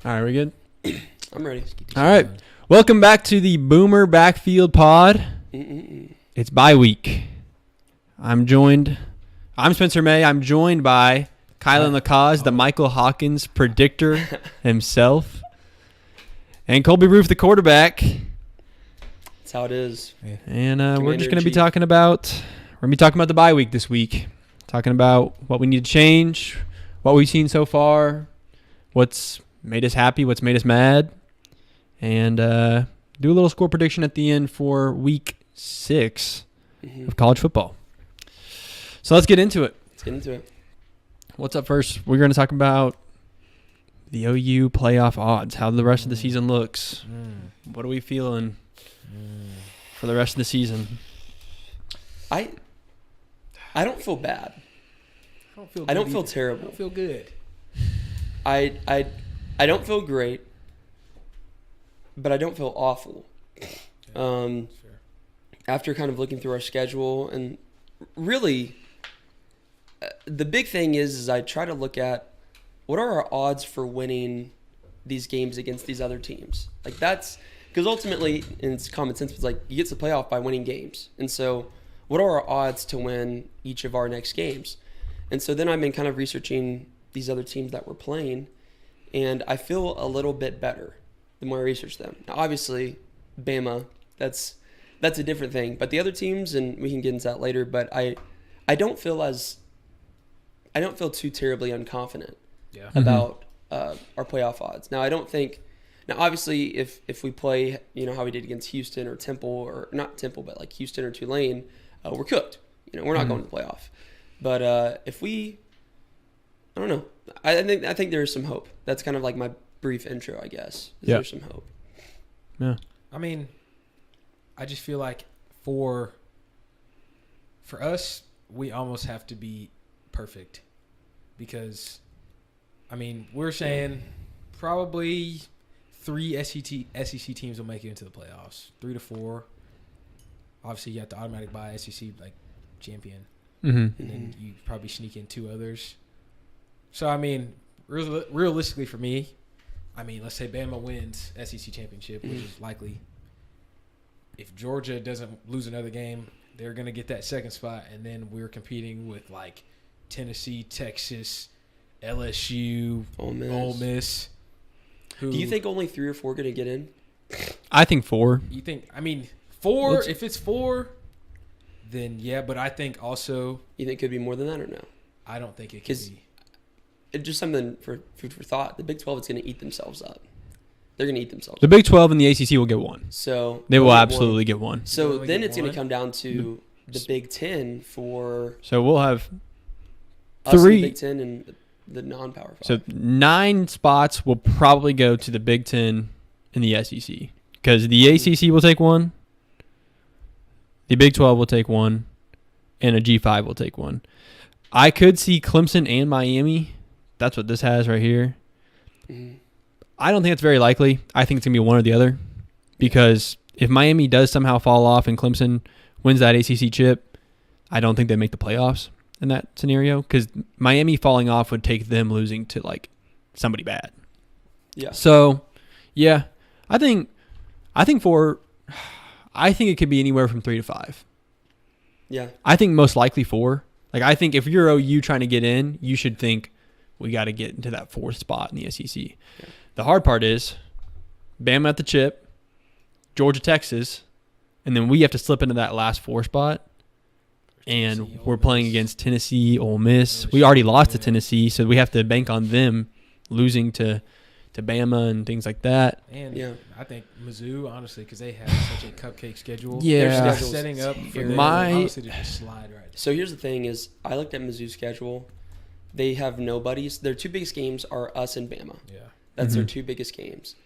All right, we good? I'm ready. All right. Welcome back to the Boomer Backfield pod. It's bye week. I'm Spencer May. I'm joined by Kylan Lacaze, the Michael Hawkins predictor himself, and Colby Routh, the quarterback. That's how it is. And we're just going to be talking about the bye week this week. Talking about what we need to change, what we've seen so far, what's made us happy, what's made us mad, and do a little score prediction at the end for week 6 of college football. So let's get into it. What's up first? We're going to talk about the OU playoff odds, how the rest of the season looks. What are we feeling for the rest of the season? I don't feel bad. I don't feel terrible. I don't feel good. I don't feel great, but I don't feel awful. Sure. After kind of looking through our schedule, and really, the big thing is I try to look at what are our odds for winning these games against these other teams. Like that's because ultimately, and it's common sense, it's like you get to the playoff by winning games, and so what are our odds to win each of our next games? And so then I've been kind of researching these other teams that we're playing, and I feel a little bit better the more I research them. Now, obviously, Bama, that's a different thing. But the other teams, and we can get into that later, but I don't feel too terribly unconfident about our playoff odds. Now, obviously, if we play, how we did against Houston or Temple, or not Temple, but like Houston or Tulane, we're cooked. We're not going to the playoff. But I don't know. I think there is some hope. That's kind of like my brief intro, I guess. There's some hope. Yeah. I mean, I just feel like for us, we almost have to be perfect because, we're saying probably 3 SEC teams will make it into the playoffs, 3 to 4. Obviously, you have to automatic buy SEC champion. And then you probably sneak in 2 others. So, realistically for me, let's say Bama wins SEC championship, which is likely. If Georgia doesn't lose another game, they're going to get that second spot, and then we're competing with, like, Tennessee, Texas, LSU, Ole Miss. Do you think only 3 or 4 are going to get in? I think 4. You think – 4, if it's 4 – then yeah, but I think also you think it could be more than that or no? I don't think it could be. It's just something for food for thought. The Big 12 is going to eat themselves up. They're going to eat themselves. The Big 12 and the ACC will get 1. So they will absolutely get 1. So then it's going to come down to the Big 10 for. So we'll have 3 Big 10 and the non-power 5. So 9 spots will probably go to the Big 10 and the SEC because the ACC will take 1. The Big 12 will take 1, and a G5 will take 1. I could see Clemson and Miami. That's what this has right here. I don't think it's very likely. I think it's going to be one or the other because if Miami does somehow fall off and Clemson wins that ACC chip, I don't think they make the playoffs in that scenario because Miami falling off would take them losing to, like, somebody bad. Yeah. So, yeah, I think it could be anywhere from 3 to 5. Yeah. I think most likely 4. Like, I think if you're OU trying to get in, you should think we got to get into that 4th spot in the SEC. Yeah. The hard part is Bama at the chip, Georgia, Texas, and then we have to slip into that last 4 spot. And we're playing against Tennessee, Ole Miss. We already lost to Tennessee, so we have to bank on them losing to Bama and things like that. And I think Mizzou, honestly, because they have such a cupcake schedule. Yeah. They're setting up for them honestly to just slide right. So here's the thing is I looked at Mizzou's schedule. They have nobodies. Their 2 biggest games are us and Bama. Yeah. That's their 2 biggest games.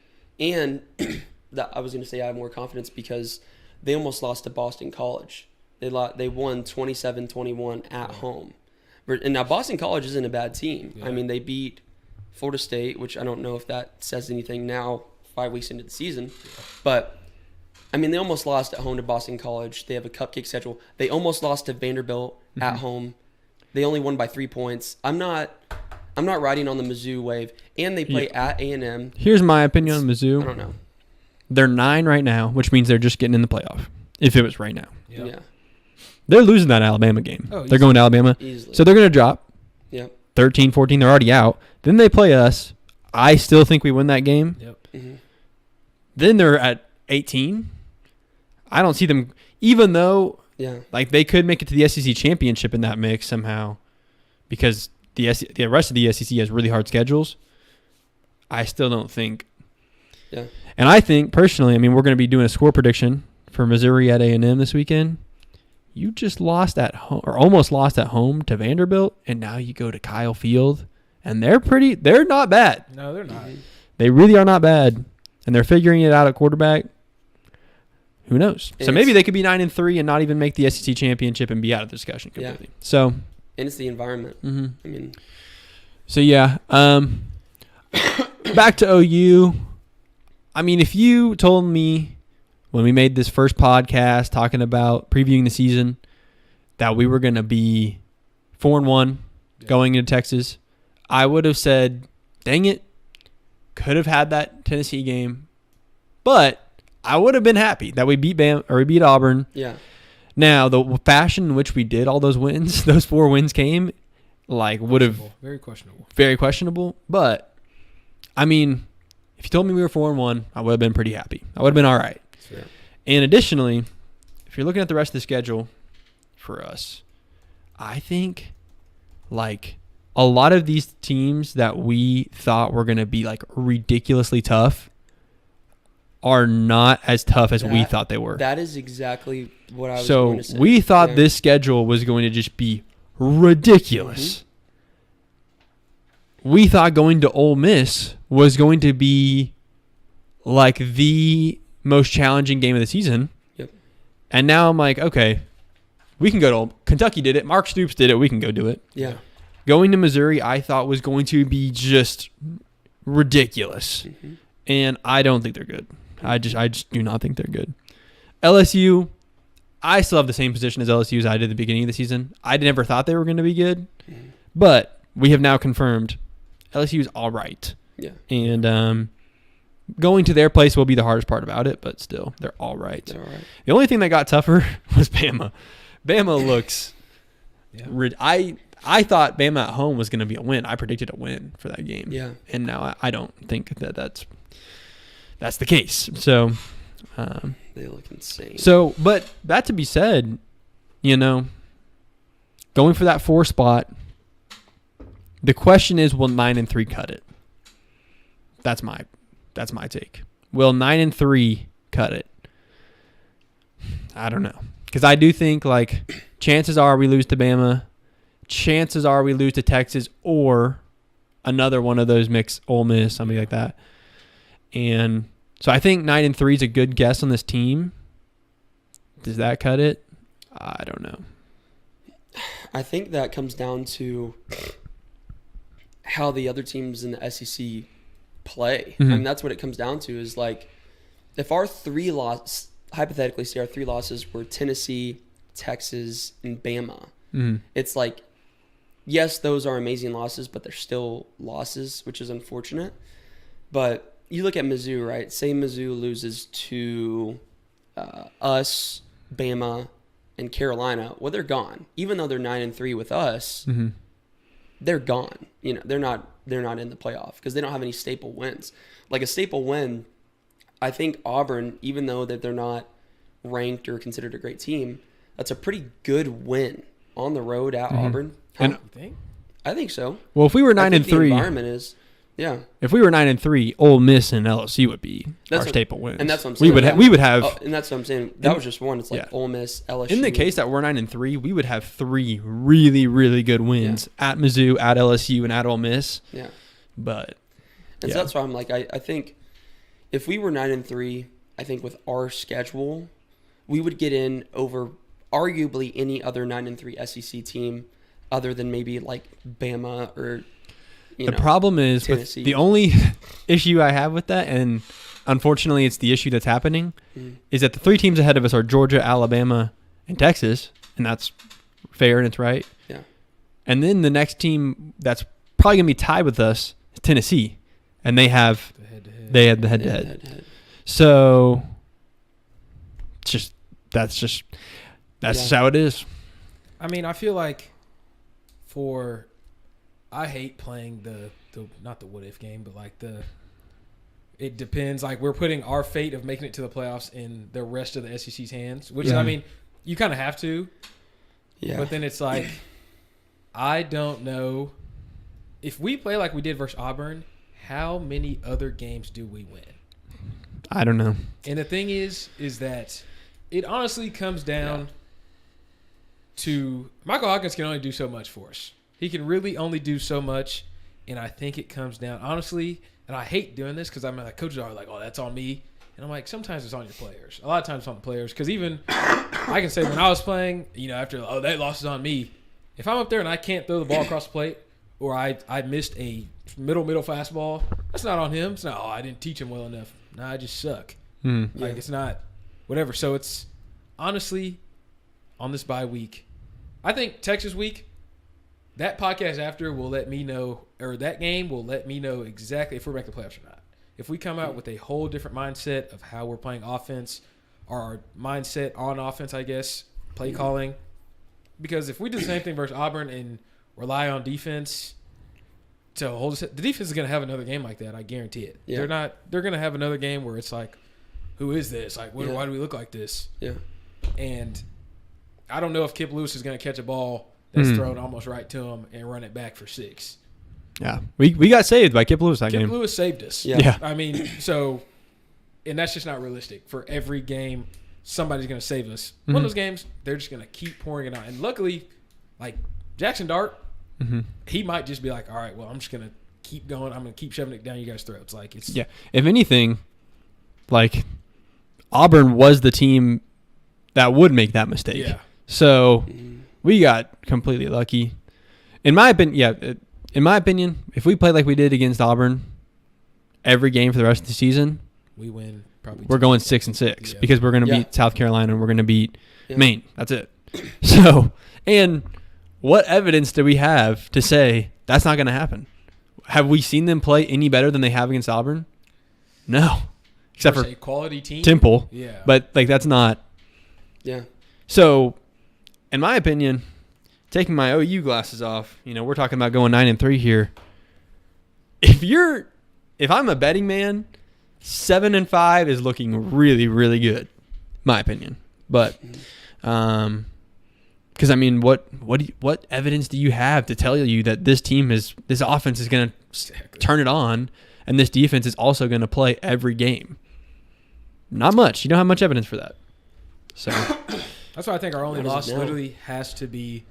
And I was going to say I have more confidence because they almost lost to Boston College. They won 27-21 at home. And now Boston College isn't a bad team. Yeah. They beat Florida State, which I don't know if that says anything now 5 weeks into the season. But, they almost lost at home to Boston College. They have a cupcake schedule. They almost lost to Vanderbilt at home. They only won by 3 points. I'm not I'm not riding on the Mizzou wave. And they play at A&M. Here's my opinion on I Mizzou. don't know. They're 9 right now, which means they're just getting in the playoff. If it was right now. Yep. Yeah. They're losing that Alabama game. Oh, they're going to Alabama. Easily. So they're going to drop. Yep. 13, 14, they're already out. Then they play us. I still think we win that game. Yep. Mm-hmm. Then they're at 18. I don't see them, even though like they could make it to the SEC championship in that mix somehow, because the rest of the SEC has really hard schedules. I still don't think. Yeah. And I think personally, I mean, we're going to be doing a score prediction for Missouri at A&M this weekend. You just lost at home, or almost lost at home to Vanderbilt, and now you go to Kyle Field, and they're not bad. No, they're not. They really are not bad, and they're figuring it out at quarterback. Who knows? So maybe they could be 9-3 and not even make the SEC championship and be out of the discussion completely. Yeah. So, and it's the environment. Mm-hmm. I mean, so yeah. Back to OU. I mean, if you told me when we made this first podcast talking about previewing the season that we were going to be 4-1 going into Texas, I would have said, dang it, could have had that Tennessee game, but I would have been happy that we beat Auburn. Yeah. Now, the fashion in which we did all those wins, those 4 wins came, like would have very questionable. Very questionable, but I mean, if you told me we were 4-1, I would have been pretty happy. I would have been all right. Yeah. And additionally, if you're looking at the rest of the schedule for us, I think like a lot of these teams that we thought were going to be like ridiculously tough are not as tough as we thought they were. That is exactly what I was going to say. So we thought this schedule was going to just be ridiculous. Mm-hmm. We thought going to Ole Miss was going to be like the most challenging game of the season. Yep. And now I'm like, okay, we can go to Kentucky did it. Mark Stoops did it. We can go do it. Yeah. Going to Missouri, I thought was going to be just ridiculous. Mm-hmm. And I don't think they're good. I just do not think they're good. LSU, I still have the same position as LSU as I did at the beginning of the season. I never thought they were going to be good. Mm-hmm. But we have now confirmed LSU is all right. Yeah. And going to their place will be the hardest part about it, but still, they're all right. They're all right. The only thing that got tougher was Bama. Bama looks I thought Bama at home was going to be a win. I predicted a win for that game. Yeah. And now I don't think that's the case. So they look insane. So, but that to be said, going for that 4 spot, the question is, will 9-3 cut it? That's my take. Will 9-3 cut it? I don't know. Because I do think, like, chances are we lose to Bama. Chances are we lose to Texas or another one of those mixed Ole Miss, somebody like that. And so I think 9-3 is a good guess on this team. Does that cut it? I don't know. I think that comes down to how the other teams in the SEC play. Mm-hmm. I mean, that's what it comes down to is like if our 3 losses, hypothetically, say our 3 losses were Tennessee, Texas, and Bama, it's like, yes, those are amazing losses, but they're still losses, which is unfortunate. But you look at Mizzou, right? Say Mizzou loses to us, Bama, and Carolina. Well, they're gone. Even though they're 9-3 with us, they're gone. They're not in the playoff because they don't have any staple wins. Like a staple win, I think Auburn, even though that they're not ranked or considered a great team, that's a pretty good win on the road at Auburn. And You think? I think so. Well, if we were I think 9-3, the environment is, yeah. If we were 9-3, Ole Miss and LSU would be our staple wins. And that's what I'm saying. We would have. Oh, and that's what I'm saying. That was just one. It's like Ole Miss, LSU. In the case that we're 9-3, we would have 3 really, really good wins at Mizzou, at LSU, and at Ole Miss. Yeah. But so that's why I'm like, I think if we were 9-3, I think with our schedule, we would get in over arguably any other 9-3 SEC team other than maybe like Bama or the problem is with the only issue I have with that, and unfortunately it's the issue that's happening, is that the 3 teams ahead of us are Georgia, Alabama, and Texas, and that's fair and it's right. Yeah. And then the next team that's probably going to be tied with us, Tennessee, and they have The head-to-head. they had the head-to-head. So that's just how it is. I mean, I feel like I hate playing the not the what if game, but like it depends. Like we're putting our fate of making it to the playoffs in the rest of the SEC's hands, which I mean, you kind of have to. Yeah. But then it's like, I don't know if we play like we did versus Auburn, how many other games do we win? I don't know. And the thing is that it honestly comes down to Michael Hawkins can only do so much for us. He can really only do so much, and I think it comes down, honestly, and I hate doing this because I'm like, coaches are like, oh, that's on me. And I'm like, sometimes it's on your players. A lot of times it's on the players because even I can say when I was playing, after, that loss is on me. If I'm up there and I can't throw the ball across the plate or I missed a middle fastball, that's not on him. It's not, I didn't teach him well enough. Nah, I just suck. It's not whatever. So it's honestly on this bye week, I think Texas week, that podcast after will let me know, or that game will let me know exactly if we're back to playoffs or not. If we come out with a whole different mindset of how we're playing offense, or our mindset on offense, I guess, play calling. Because if we do the same thing versus Auburn and rely on defense to hold us, the defense is going to have another game like that. I guarantee it. Yeah. They're going to have another game where it's like, who is this? Like, why do we look like this? Yeah. And I don't know if Kip Lewis is going to catch a ball that's thrown almost right to him and run it back for 6. Yeah. We got saved by Kip Lewis that game. Kip Lewis saved us. Yeah. I mean, and that's just not realistic. For every game, somebody's going to save us. One of those games, they're just going to keep pouring it out. And luckily, like Jackson Dart, he might just be like, all right, well, I'm just going to keep going. I'm going to keep shoving it down you guys' throats. Like it's If anything, like Auburn was the team that would make that mistake. Yeah. So we got completely lucky. In my opinion, if we play like we did against Auburn every game for the rest of the season, we win. Probably we're going 6-6 because we're going to beat South Carolina and we're going to beat Maine. That's it. So, and what evidence do we have to say that's not going to happen? Have we seen them play any better than they have against Auburn? No, except for a quality team, Temple. Yeah, but like that's not. Yeah. So, in my opinion, taking my OU glasses off, we're talking about going 9-3 here. If I'm a betting man, 7-5 is looking really, really good, my opinion. But, because I mean, what evidence do you have to tell you that this offense is going to turn it on, and this defense is also going to play every game? Not much. You don't have much evidence for that. So that's why I think our only loss literally has to be.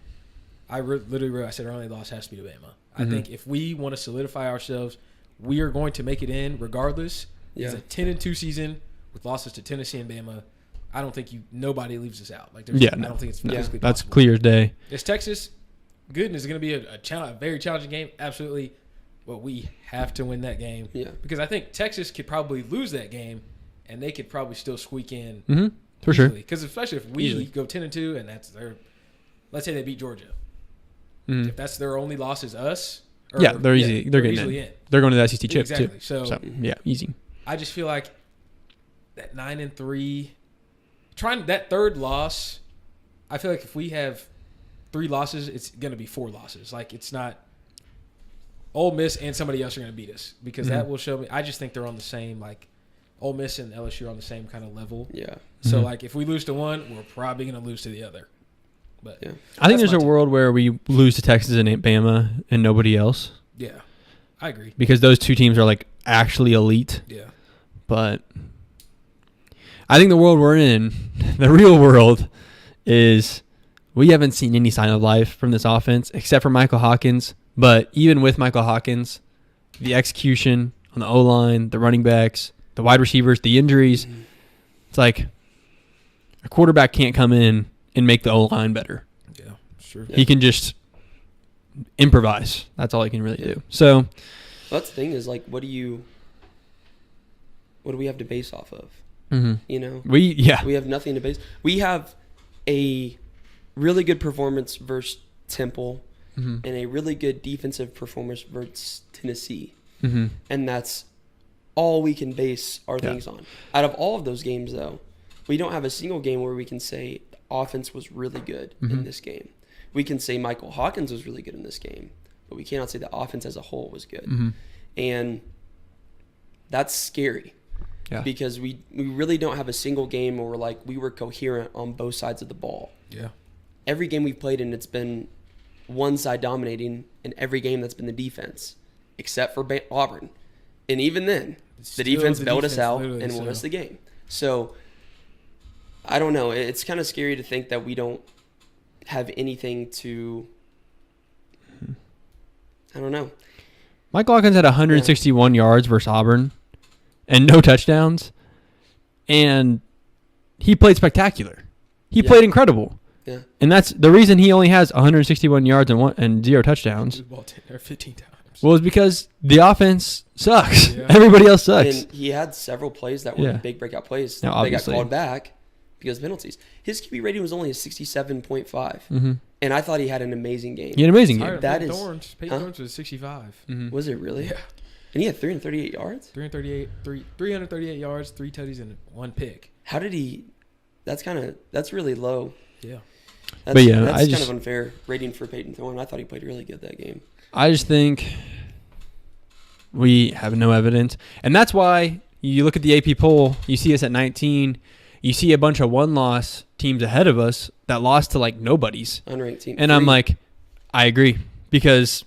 I said our only loss has to be to Bama. I think if we want to solidify ourselves, we are going to make it in regardless. Yeah. It's a 10-2 season with losses to Tennessee and Bama. I don't think nobody leaves us out. Like, I don't think it's physically that's possible. Clear as day. Is Texas good and is it going to be a very challenging game? Absolutely. But we have to win that game. Yeah. Because I think Texas could probably lose that game, and they could probably still squeak in. Mm-hmm. For sure. Because especially if we go 10-2 and that's let's say they beat Georgia. If that's their only loss is us. They're easy. They're getting in. They're going to the SEC chip too. So easy. I just feel like that 9-3, trying that third loss. I feel like if we have 3 losses, it's going to be 4 losses. Like it's not. Ole Miss and somebody else are going to beat us because that will show me. I just think they're on the same Ole Miss and LSU are on the same kind of level. Yeah. So if we lose to one, we're probably going to lose to the other. But I think there's a world where we lose to Texas and Bama and nobody else. Yeah, I agree. Because those two teams are actually elite. Yeah. But I think the world we're in, the real world, is we haven't seen any sign of life from this offense except for Michael Hawkins. But even with Michael Hawkins, the execution on the O-line, the running backs, the wide receivers, the injuries, it's like a quarterback can't come in and make the O-line better. Yeah, sure. He can just improvise. That's all he can really do. So that's the thing is what do we have to base off of? We have nothing to base. We have a really good performance versus Temple Mhm. and a really good defensive performance versus Tennessee. Mhm. And that's all we can base our Yeah. things on. Out of all of those games, though, we don't have a single game where we can say the offense was really good in Mhm. this game. We can say Michael Hawkins was really good in this game, but we cannot say the offense as a whole was good. Mhm. And that's scary Yeah. because we really don't have a single game where we were coherent on both sides of the ball. Yeah. Every game we've played in, it's been one side dominating, and every game that's been the defense, except for Auburn. And even then, the Still defense the bailed us defense, out literally, and won so. us the game. So I don't know. It's kind of scary to think that we don't have anything to. I don't know. Mike Hawkins had 161 yards versus Auburn and no touchdowns. And he played spectacular. He Yeah. played incredible. Yeah. And that's the reason he only has 161 yards and 0 touchdowns. He ball 10 or 15 times. Well, it's because the offense sucks. Yeah. Everybody else sucks. And he had several plays that were Yeah. big breakout plays. Now, They got obviously. called back because of penalties. His QB rating was only a 67.5. Mm-hmm. And I thought he had an amazing game. He had an amazing Higher game. than That Peyton is- Thorns. Peyton huh? Thorns was 65. Mhm. Was it really? Yeah. And he had 338 yards? 338 yards, 3 tutties, and 1 pick. How did he? That's really low. Yeah. That's, But yeah, that's I kind just- of unfair rating for Peyton Thorne. I thought he played really good that game. I just think we have no evidence. And that's why you look at the AP poll, you see us at 19, you see a bunch of one-loss teams ahead of us that lost to like nobodies. Unranked team. And I'm Three. like, I agree. Because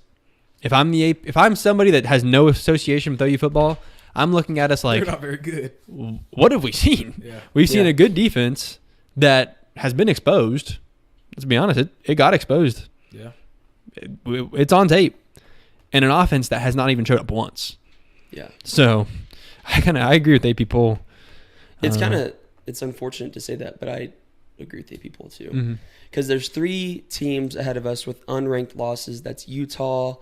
if I'm somebody that has no association with OU football, I'm looking at us like, They're not very good. what have we seen? Yeah. We've seen Yeah. a good defense that has been exposed. Let's be honest, it got exposed. Yeah. It's on tape. And an offense that has not even showed up once. Yeah. So I agree with AP poll. It's unfortunate to say that, but I agree with AP poll too. Mhm. Because there's 3 teams ahead of us with unranked losses. That's Utah,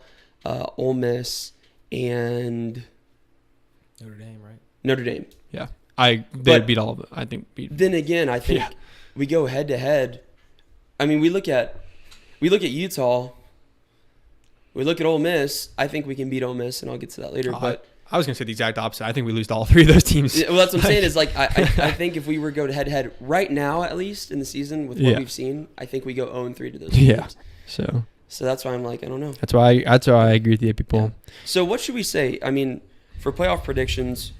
Ole Miss, and Notre Dame, right? Notre Dame. They But- beat all of them. I think beat. Then again, I think Yeah. we go head to head. I mean, we look at Utah. We look at Ole Miss. I think we can beat Ole Miss, and I'll get to that later. But I was going to say the exact opposite. I think we lose to all 3 of those teams. well, that's what I'm saying. Is like I think if we were to go head to head right now, at least in the season with what Yeah. we've seen, I think we go 0-3 to those teams. Yeah. So So that's why I'm like, I don't know. that's why I agree with the AP poll. So what should we say? I mean, for playoff predictions,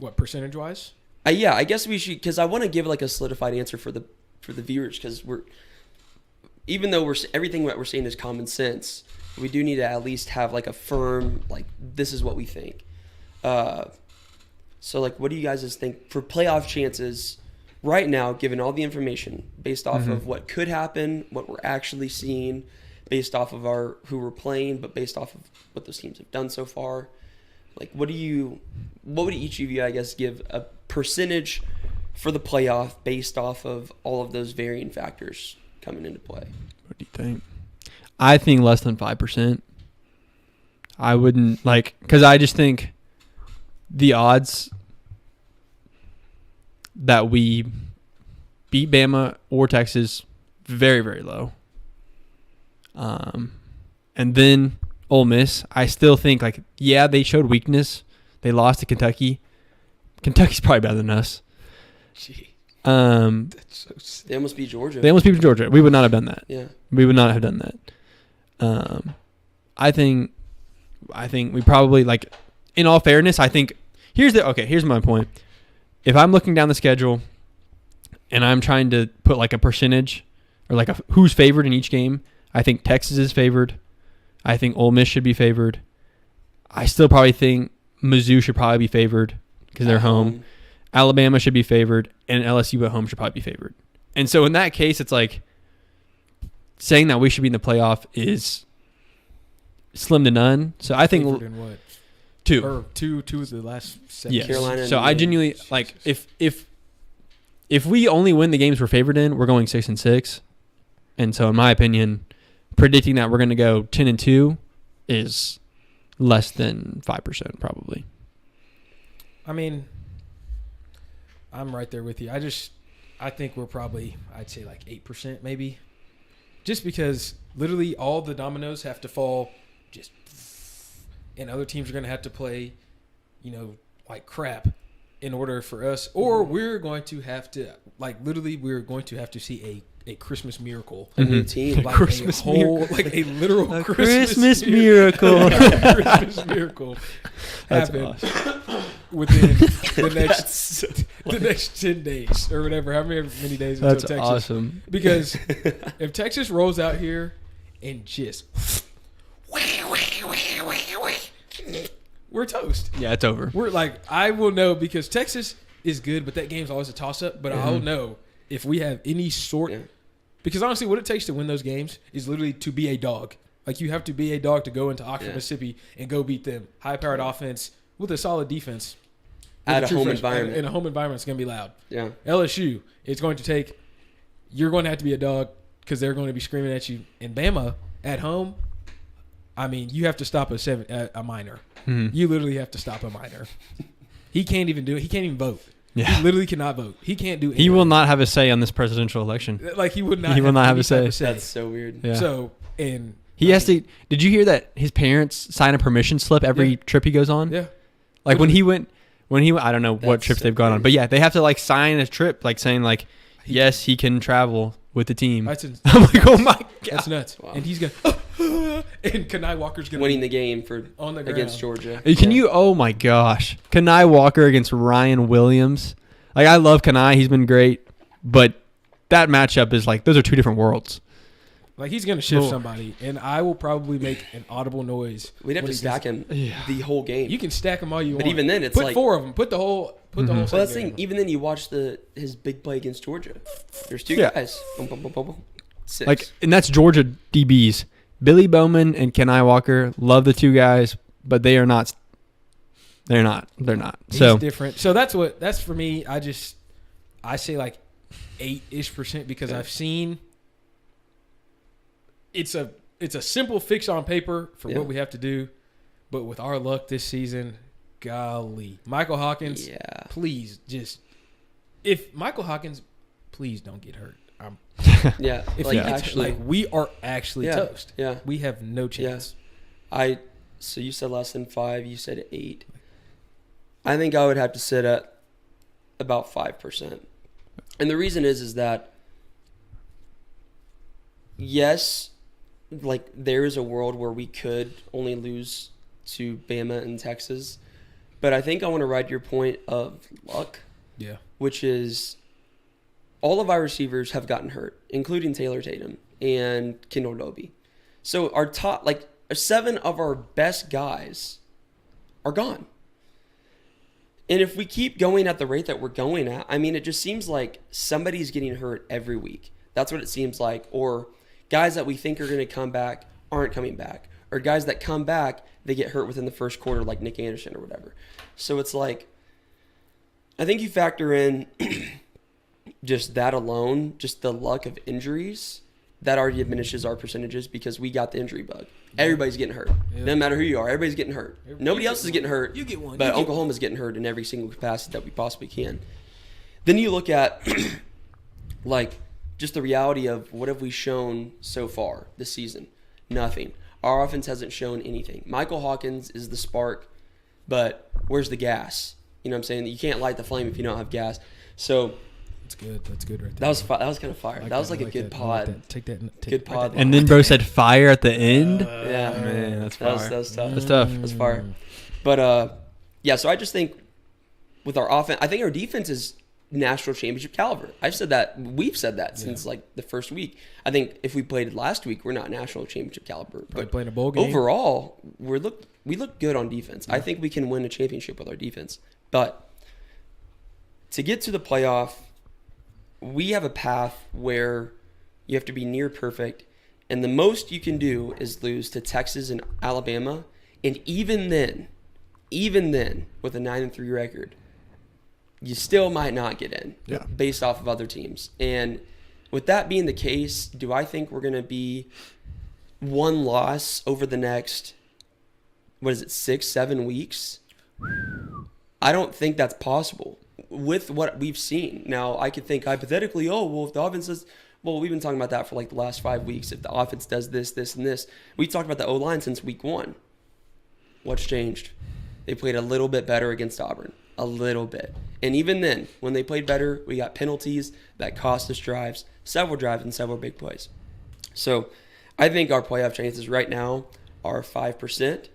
What, percentage-wise? I guess we should, because I want to give like a solidified answer for the viewers, because even though everything that we're saying is common sense, we do need to at least have like a firm, like, this is what we think. So like, what do you guys think for playoff chances right now, given all the information based off Mhm. of what could happen, what we're actually seeing, based off of who we're playing, but based off of what those teams have done so far? Like, what would each of you, I guess, give a percentage for the playoff based off of all of those varying factors coming into play? What do you think? I think less than 5%. I wouldn't because I just think the odds that we beat Bama or Texas very, very low. And then Ole Miss, I still think they showed weakness. They lost to Kentucky. Kentucky's probably better than us. Gee, They that's so sick. They almost beat Georgia. almost beat Georgia. We would not have done that. Yeah. We would not have done that. I think we probably in all fairness, I think here's my point. If I'm looking down the schedule and I'm trying to put a percentage or who's favored in each game, I think Texas is favored. I think Ole Miss should be favored. I still probably think Mizzou should probably be favored because they're home. Alabama should be favored, and LSU at home should probably be favored. And so in that case, it's saying that we should be in the playoff is slim to none. So I think Favored in what? 2. Or two of the last 7 Yes. Carolina So and I Maine. genuinely if we only win the games we're favored in, we're going 6-6. And so in my opinion, predicting that we're going to go 10-2 is less than 5% probably. I mean, I'm right there with you. I think we're probably, I'd say 8% maybe. just because literally all the dominoes have to fall, just, and other teams are going to have to play, like crap, in order for us, or we're going to have to, we're going to have to see a Christmas miracle. A new team. Like Christmas miracle. Like a literal A Christmas miracle. Christmas miracle That's happen awesome. within the next 10 days or whatever, however many days until That's Texas. awesome. Because if Texas rolls out here and just we're toast. Yeah, it's over. We're like, I will know because Texas is good, but that game's always a toss-up. But I'll know if we have any sort because honestly, what it takes to win those games is literally to be a dog. Like, you have to be a dog to go into Oxford, Mississippi and go beat them. High-powered offense with a solid defense. At a home environment. In a home environment, it's going to be loud. Yeah. LSU, it's going to take – you're going to have to be a dog because they're going to be screaming at you. And Bama, at home, I mean, you have to stop a minor. Mm-hmm. You literally have to stop a minor. He can't even do it. He can't even vote. Yeah. He literally cannot vote. He can't do anything. He will not have a say on this presidential election. Like, he would not. He will not have any a say. type of That's so weird. Yeah. So, and He has to. Did you hear that his parents sign a permission slip every trip he goes on? yeah, Like when he went, I don't know what That's trips so they've gone on, weird. but yeah, they have to like sign a trip, like saying like, yes, he can travel with the team. that's I'm like, oh my god, that's nuts. Wow. And he's gonna and Kanai Walker's gonna Winning be the game on the against ground. Georgia. Can you? Oh my gosh, Kanai Walker against Ryan Williams. Like, I love Kanai, he's been great, but that matchup is like, those are two different worlds. Like, he's gonna shift Lord. somebody, and I will probably make an audible noise. We'd have when to he stack gets- him the whole game. You can stack them all you But want. even then, it's put like- 4 of them. Put the whole. Mhm. Well, that's the secondary thing. on. Even then, you watch his big play against Georgia. There's two Yeah. guys. Boom, boom, boom, boom, boom. 6. Like, and that's Georgia DBs. Billy Bowman and Kenai Walker, love the two guys, but they are not. They're not. They're not. He's So different. So that's for me. I say like 8-ish% because I've seen. It's a simple fix on paper for what we have to do, but with our luck this season, golly, Michael Hawkins, yeah. please if Michael Hawkins, please don't get hurt. Yeah. If Like, he gets, actually. we are actually Yeah. toast. Yeah. We have no chance. So you said less than 5. You said 8. I think I would have to sit at about 5%. And the reason is that, yes, like, there is a world where we could only lose to Bama and Texas. But I think I want to ride your point of luck, Yeah. which is all of our receivers have gotten hurt, including Taylor Tatum and Kendall Doby. So our top, 7 of our best guys are gone. And if we keep going at the rate that we're going at, I mean, it just seems like somebody's getting hurt every week. That's what it seems like. Or guys that we think are going to come back aren't coming back. Or guys that come back, they get hurt within the first quarter, like Nick Anderson or whatever. So it's like, I think you factor in just that alone, just the luck of injuries, that already diminishes our percentages because we got the injury bug. Everybody's getting hurt. Yeah. Doesn't matter who you are. Everybody's getting hurt. Nobody else is getting hurt. You get one. But Oklahoma's getting hurt in every single capacity that we possibly can. Then you look at, just the reality of what have we shown so far this season? Nothing. Our offense hasn't shown anything. Michael Hawkins is the spark, but where's the gas? You know what I'm saying? You can't light the flame if you don't have gas. So That's good. That's good right there. that was kind of fire. That was like a good pod. Take that. Good pod. and then bro said fire at the end. Yeah, Man, that's that fire. was tough. That's tough. That's fire. But yeah. So I just think with our offense, I think our defense is national championship caliber. I've said that. We've said that since the first week. I think if we played last week, we're not national championship caliber. Probably But playing a bowl game. overall, we look good on defense. I think we can win a championship with our defense. But to get to the playoff, we have a path where you have to be near perfect, and the most you can do is lose to Texas and Alabama, and even then, with a 9-3 record, you still might not get in based off of other teams. And with that being the case, do I think we're going to be one loss over the next, 6-7 weeks? I don't think that's possible with what we've seen. Now, I could think hypothetically, if the offense is well, we've been talking about that for like the last 5 weeks. If the offense does this, this, and this, we talked about the O-line since week 1. What's changed? They played a little bit better against Auburn, a little bit. And even then, when they played better, we got penalties that cost us drives, several drives and several big plays. So I think our playoff chances right now are 5%.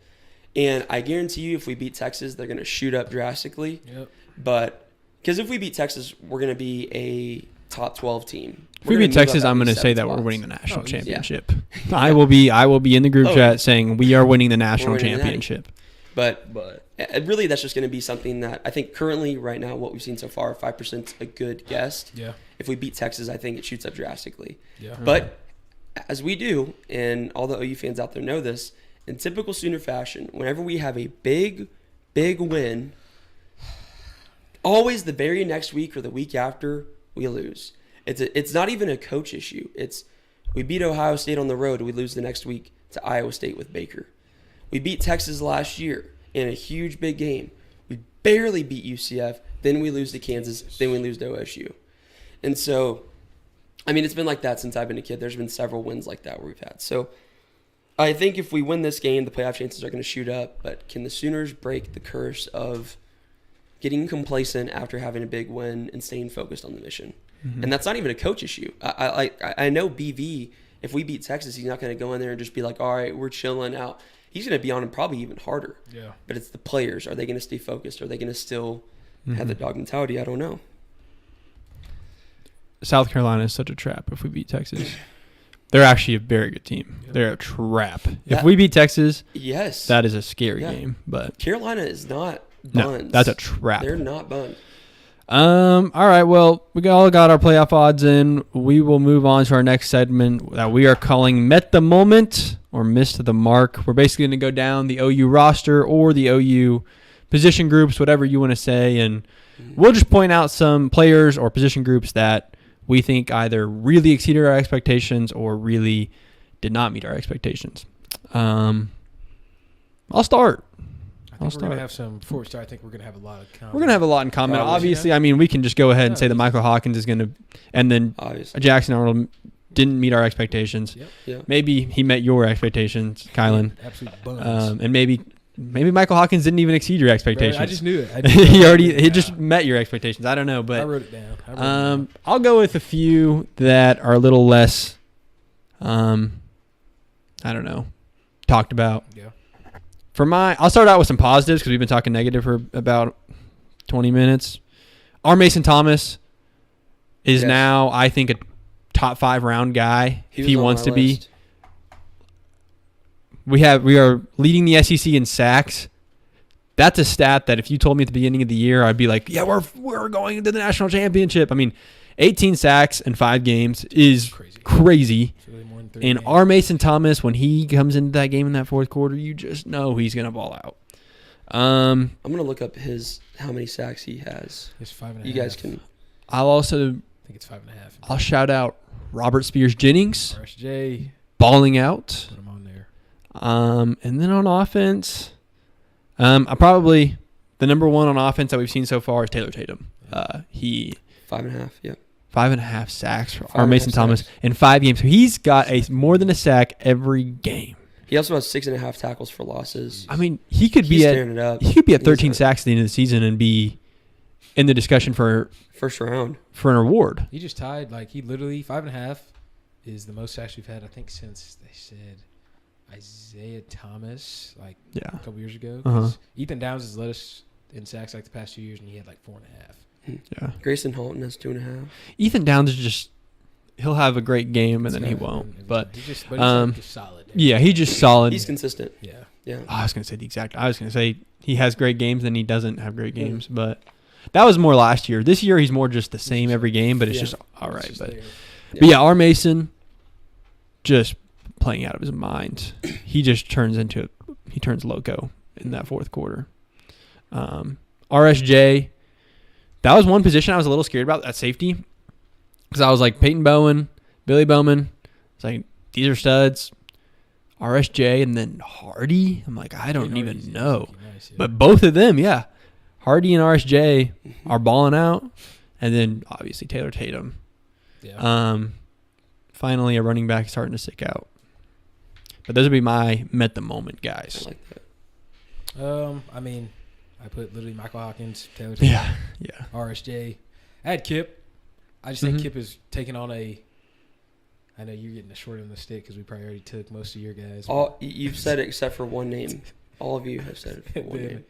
And I guarantee you if we beat Texas, they're going to shoot up drastically. Yep. But because if we beat Texas, we're going to be a top 12 team. If we beat Texas, I'm going to say that we're winning the national easy. championship. I will be in the group chat saying we are winning the national winning championship. But really, that's just going to be something that I think currently, right now, what we've seen so far, 5% is a good guess. Yeah. If we beat Texas, I think it shoots up drastically. Yeah. But as we do, and all the OU fans out there know this, in typical Sooner fashion, whenever we have a big win, always the very next week or the week after, we lose. It's not even a coach issue. It's we beat Ohio State on the road, we lose the next week to Iowa State with Baker. We beat Texas last year in a huge big game. We barely beat UCF, then we lose to Kansas, then we lose to OSU. And so, I mean, it's been like that since I've been a kid. There's been several wins like that where we've had. So I think if we win this game, the playoff chances are going to shoot up. But can the Sooners break the curse of getting complacent after having a big win and staying focused on the mission? Mm-hmm. And that's not even a coach issue. I know BV, if we beat Texas, he's not going to go in there and just be like, all right, we're chilling out. He's going to be on him probably even harder. Yeah. But it's the players. Are they going to stay focused? Are they going to still have the dog mentality? I don't know. South Carolina is such a trap if we beat Texas. They're actually a very good team. Yep. They're a trap. If we beat Texas, yes, that is a scary game. But Carolina is not buns. No, that's a trap. They're not buns. All right. Well, we all got our playoff odds in. We will move on to our next segment that we are calling Met the Moment or Missed the Mark. We're basically going to go down the OU roster or the OU position groups, whatever you want to say, and we'll just point out some players or position groups that we think either really exceeded our expectations or really did not meet our expectations. I'll start. We're going to have some, before we start, I think we're going to have a lot of comments. We're going to have a lot in common. Obviously, I mean, we can just go ahead and say that Michael Hawkins is going to, and then Jackson Arnold didn't meet our expectations. Yep. Maybe he met your expectations, Kylan. Absolute buns. And maybe Michael Hawkins didn't even exceed your expectations. Right, I just knew it. He just met your expectations. I don't know, but I wrote it down. I'll go with a few that are a little less, I don't know, talked about. Yeah. I'll start out with some positives because we've been talking negative for about 20 minutes. Our Mason Thomas is now, I think, a top 5 round guy if he wants to be. We are leading the SEC in sacks. That's a stat that if you told me at the beginning of the year, I'd be like, yeah, we're going into the national championship. I mean, 18 sacks in 5 games is crazy. Really more than 3 And games. our Mason Thomas, when he comes into that game in that fourth quarter, you just know he's going to ball out. I'm going to look up how many sacks he has. It's 5.5. You guys can. I'll also, I think it's 5.5. I'll shout out Robert Spears Jennings, RSJ. balling out. Put him on there. And then on offense, probably the number one on offense that we've seen so far is Taylor Tatum. He 5.5. Yep. 5.5 sacks for our Mason Thomas in 5 games. So he's got more than a sack every game. He also has 6.5 tackles for losses. I mean, he could be at 13 sacks at the end of the season and be in the discussion for first round for an award. He just tied, he literally 5.5 is the most sacks we've had, I think, since they said Isaiah Thomas, a couple years ago. Ethan Downs has led us in sacks the past 2 years, and he had 4.5. Yeah. Grayson Halton has 2.5. Ethan Downs is just he'll have a great game and then he won't. But he's just solid. Yeah, he's just solid. He's consistent. Yeah. I was gonna say he has great games and he doesn't have great games, but that was more last year. This year he's more just the same every game, but it's just all right. But our Mason just playing out of his mind. He just turns loco in that fourth quarter. RSJ, that was one position I was a little scared about at safety because I was like Peyton Bowen, Billy Bowman. It's like these are studs. RSJ and then Hardy. I'm like I don't even know, but both of them, Hardy and RSJ are balling out, and then obviously Taylor Tatum. Yeah. finally a running back starting to stick out. But those would be my met the moment guys. I like that. I mean, I put literally Michael Hawkins, Taylor, Yeah. RSJ. I had Kip. I just think Kip is taking on a. I know you're getting the short end of the stick because we probably already took most of your guys. You've said it except for one name. All of you have said it for one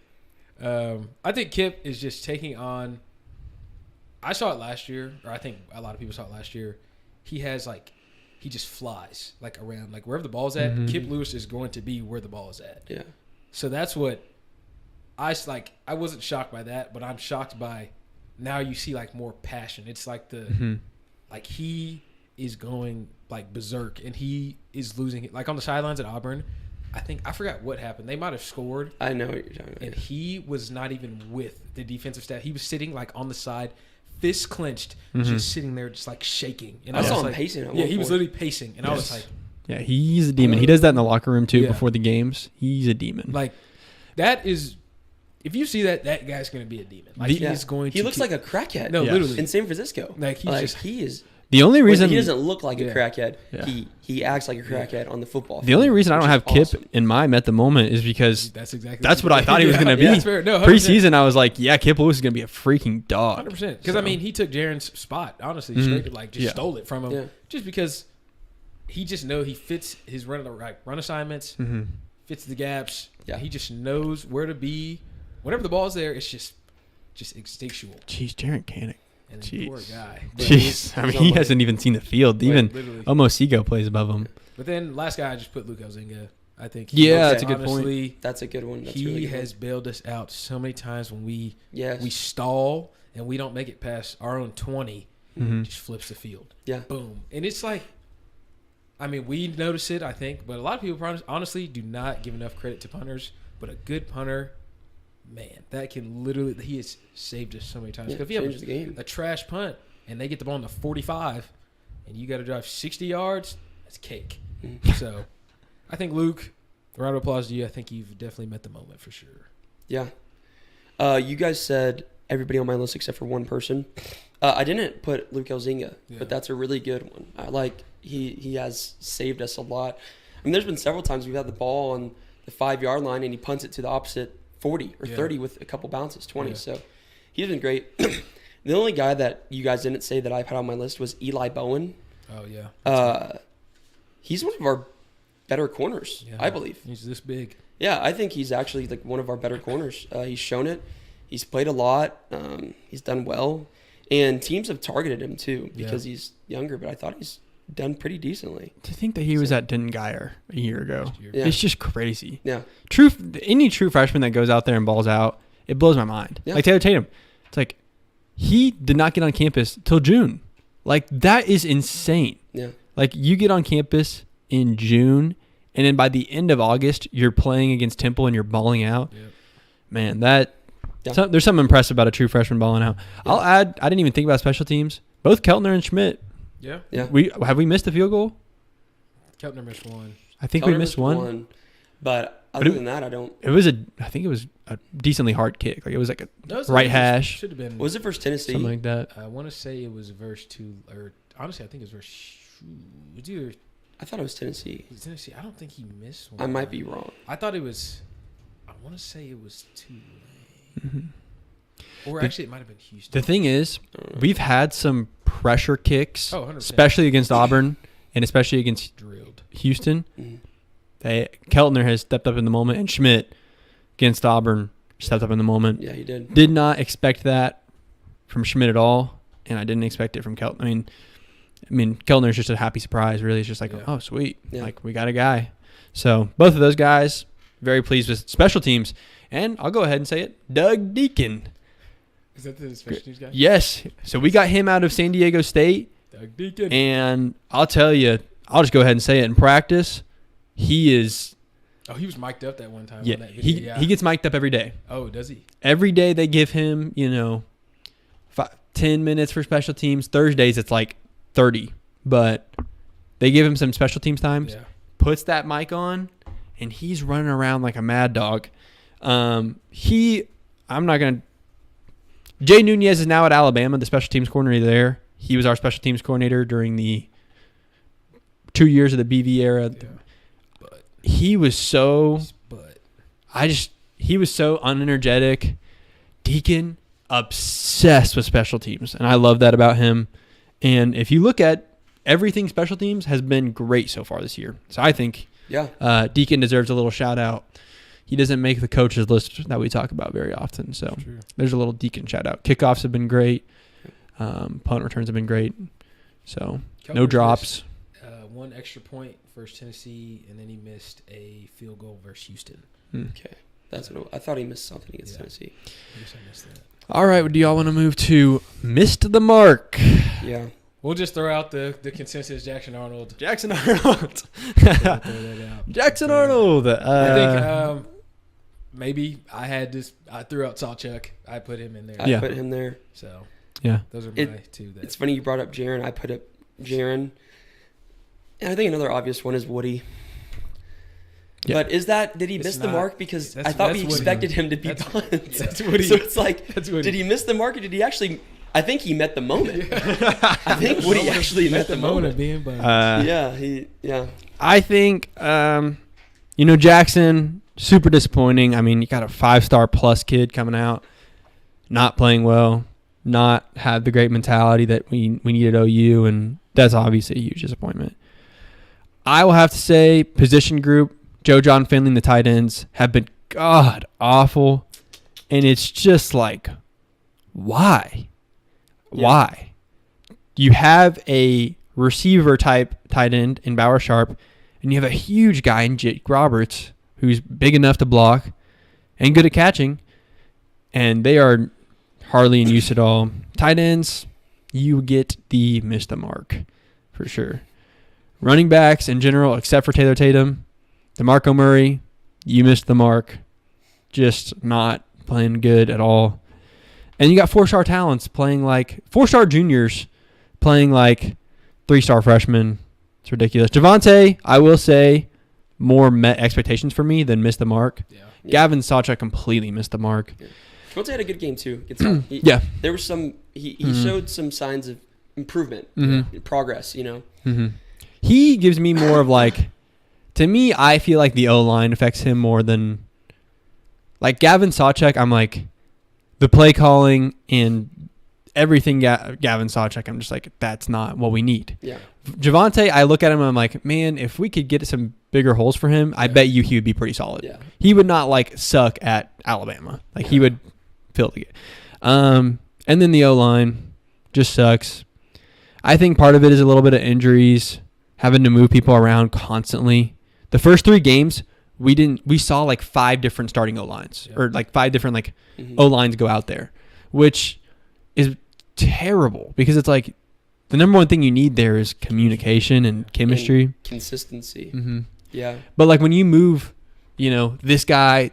name. I think Kip is just taking on. I saw it last year, or I think a lot of people saw it last year. He has he just flies around wherever the ball's at. Mm-hmm. Kip Lewis is going to be where the ball is at. Yeah. So that's what I wasn't shocked by that, but I'm shocked by now you see more passion. It's he is going berserk and he is losing it. On the sidelines at Auburn, I forgot what happened. They might have scored. I know what you're talking about. And he was not even with the defensive staff. He was sitting on the side, fists clenched, just sitting there just shaking. And I saw him pacing at one he was point. literally pacing. And I was like, yeah, he's a demon. He does that in the locker room too before the games. He's a demon. That is, if you see that guy's going to be a demon. He's going to. He looks like a crackhead. No, literally. In San Francisco. He is. The only reason he doesn't look like a crackhead. Yeah. He acts like a crackhead on the football field. The only reason I don't have Kip awesome. in my met the moment is because that's what I thought he was going to be. That's fair. No, 100%. Preseason, I was like, yeah, Kip Lewis is going to be a freaking dog. 100%. Because he took Jaren's spot. Honestly, straight stole it from him. Yeah. Just because he just knows he fits his run assignments, fits the gaps. Yeah. He just knows where to be. Whenever the ball's there, it's just instinctual. Jeez, Jaren Canick. And then poor guy. Jeez, he hasn't even seen the field. Even literally. Omosigo plays above him. But then last guy, I just put Luke Elzinga. I think. That's a good point. That's a good one. That's he really good has bailed us out so many times when we Yes. stall and we don't make it past our own 20. Just flips the field. Yeah. Boom. And it's we notice it, I think, but a lot of people honestly do not give enough credit to punters. But a good punter, man, that can literally, he has saved us so many times. Because if you changes the game. have a trash punt and they get the ball on the 45 and you got to drive 60 yards, that's cake. So I think, Luke, a round of applause to you. I think you've definitely met the moment for sure. Yeah. You guys said everybody on my list except for one person. I didn't put Luke Elzinga, but that's a really good one. I like he has saved us a lot. There's been several times we've had the ball on the 5-yard line and he punts it to the opposite 40 or 30 with a couple bounces, 20. Yeah. So he's been great. The only guy that you guys didn't say that I've had on my list was Eli Bowen. Oh, yeah. He's one of our better corners, I believe. He's this big. Yeah, I think he's actually one of our better corners. He's shown it. He's played a lot. He's done well. And teams have targeted him, too, because he's younger, but I thought he's done pretty decently. To think that he was at Dengeyer a year ago, it's just crazy. Yeah. Any true freshman that goes out there and balls out, it blows my mind. Yeah. Like Taylor Tatum, it's he did not get on campus till June. That is insane. Yeah. You get on campus in June, and then by the end of August, you're playing against Temple and you're balling out. Yep. Man, there's something impressive about a true freshman balling out. Yeah. I'll add, I didn't even think about special teams. Both Keltner and Schmidt. Yeah. Have we missed a field goal? Keltner missed one. I think we missed one. But other than that, I don't. I think it was a decently hard kick. It was a right hash. Should have been. Was it versus Tennessee? Something like that. I want to say it was verse 2, or honestly, I think it was verse. It's either. I thought it was Tennessee. Tennessee. I don't think he missed one. I might be wrong. I thought it was. I want to say it was Tulane. Or actually, it might have been Houston. The thing is, we've had some pressure kicks, 100%. especially against Auburn and especially against Houston. Keltner has stepped up in the moment, and Schmidt against Auburn stepped up in the moment. Yeah, he did. Did not expect that from Schmidt at all, and I didn't expect it from Keltner. I mean, Keltner's just a happy surprise. Really, it's just oh, sweet, we got a guy. So both of those guys, very pleased with special teams, and I'll go ahead and say it, Doug Deacon. Is that the special teams guy? Yes. So we got him out of San Diego State. Doug Deacon. And I'll tell you, I'll just go ahead and say it. In practice, he is. Oh, he was mic'd up that one time. Yeah, on that video. he gets mic'd up every day. Oh, does he? Every day they give him, 10 minutes for special teams. Thursdays it's 30, but they give him some special teams times. Yeah. Puts that mic on, and he's running around like a mad dog. I'm not gonna. Jay Nunez is now at Alabama, the special teams coordinator there. He was our special teams coordinator during the 2 years of the BV era. Yeah. But He was so but he was so unenergetic. Deacon, obsessed with special teams, and I love that about him. And if you look at everything, special teams has been great so far this year. So I think Deacon deserves a little shout out. He doesn't make the coaches list that we talk about very often. So True. there's a little Deacon shout out. Kickoffs have been great. Punt returns have been great. So no drops. Missed, 1 extra point versus Tennessee, and then he missed a field goal versus Houston. Okay. That's what I thought he missed something against Tennessee. I guess I missed that. All right. Do y'all want to move to missed the mark? Yeah. We'll just throw out the consensus Jackson Arnold. Jackson Arnold. Throw that out. Jackson Arnold. I think maybe I threw out Sawchuk. I put him in there. I put him there. So yeah, those are my two. It's funny you brought up Jaron. I put up Jaron. And I think another obvious one is Woody. Yeah. But did he miss the mark? Because I thought we expected him to be punt. That's Woody. So it's like, did he miss the mark or did he actually... I think he met the moment. Yeah. I think Woody actually met the moment of being bunt. I think, Jackson, super disappointing. I mean, you got a 5-star plus kid coming out, not playing well, not have the great mentality that we need at OU, and that's obviously a huge disappointment. I will have to say position group, Joe John Finley and the tight ends have been god awful, and it's just like, why? Yeah. Why? You have a receiver type tight end in Bauer Sharp, and you have a huge guy in Jake Roberts who's big enough to block and good at catching, and they are hardly in use at all. Tight ends, you get the miss the mark for sure. Running backs in general, except for Taylor Tatum, DeMarco Murray, you missed the mark. Just not playing good at all. And you got 4-star talents playing like 4-star juniors playing like 3-star freshmen. It's ridiculous. Javonte, I will say, more met expectations for me than missed the mark. Yeah. Gavin Sawchuk completely missed the mark. Yeah. Javonte had a good game too. There was some. He showed some signs of improvement, progress. Mm-hmm. He gives me more of like. To me, I feel like the O-line affects him more than like Gavin Sawchuk. I'm like the play calling and everything. Gavin Sawchuk, I'm just like, that's not what we need. Yeah. Javonte, I look at him and I'm like, man, if we could get some bigger holes for him, I bet you he would be pretty solid. Yeah. He would not like suck at Alabama. Like he would fill the game. And then the O-line just sucks. I think part of it is a little bit of injuries, having to move people around constantly. The first 3 games, we saw like 5 different starting O-lines or like 5 different O-lines go out there, which is terrible because it's like the number one thing you need there is communication and chemistry. And consistency. Mm-hmm. Yeah. But like when you move, this guy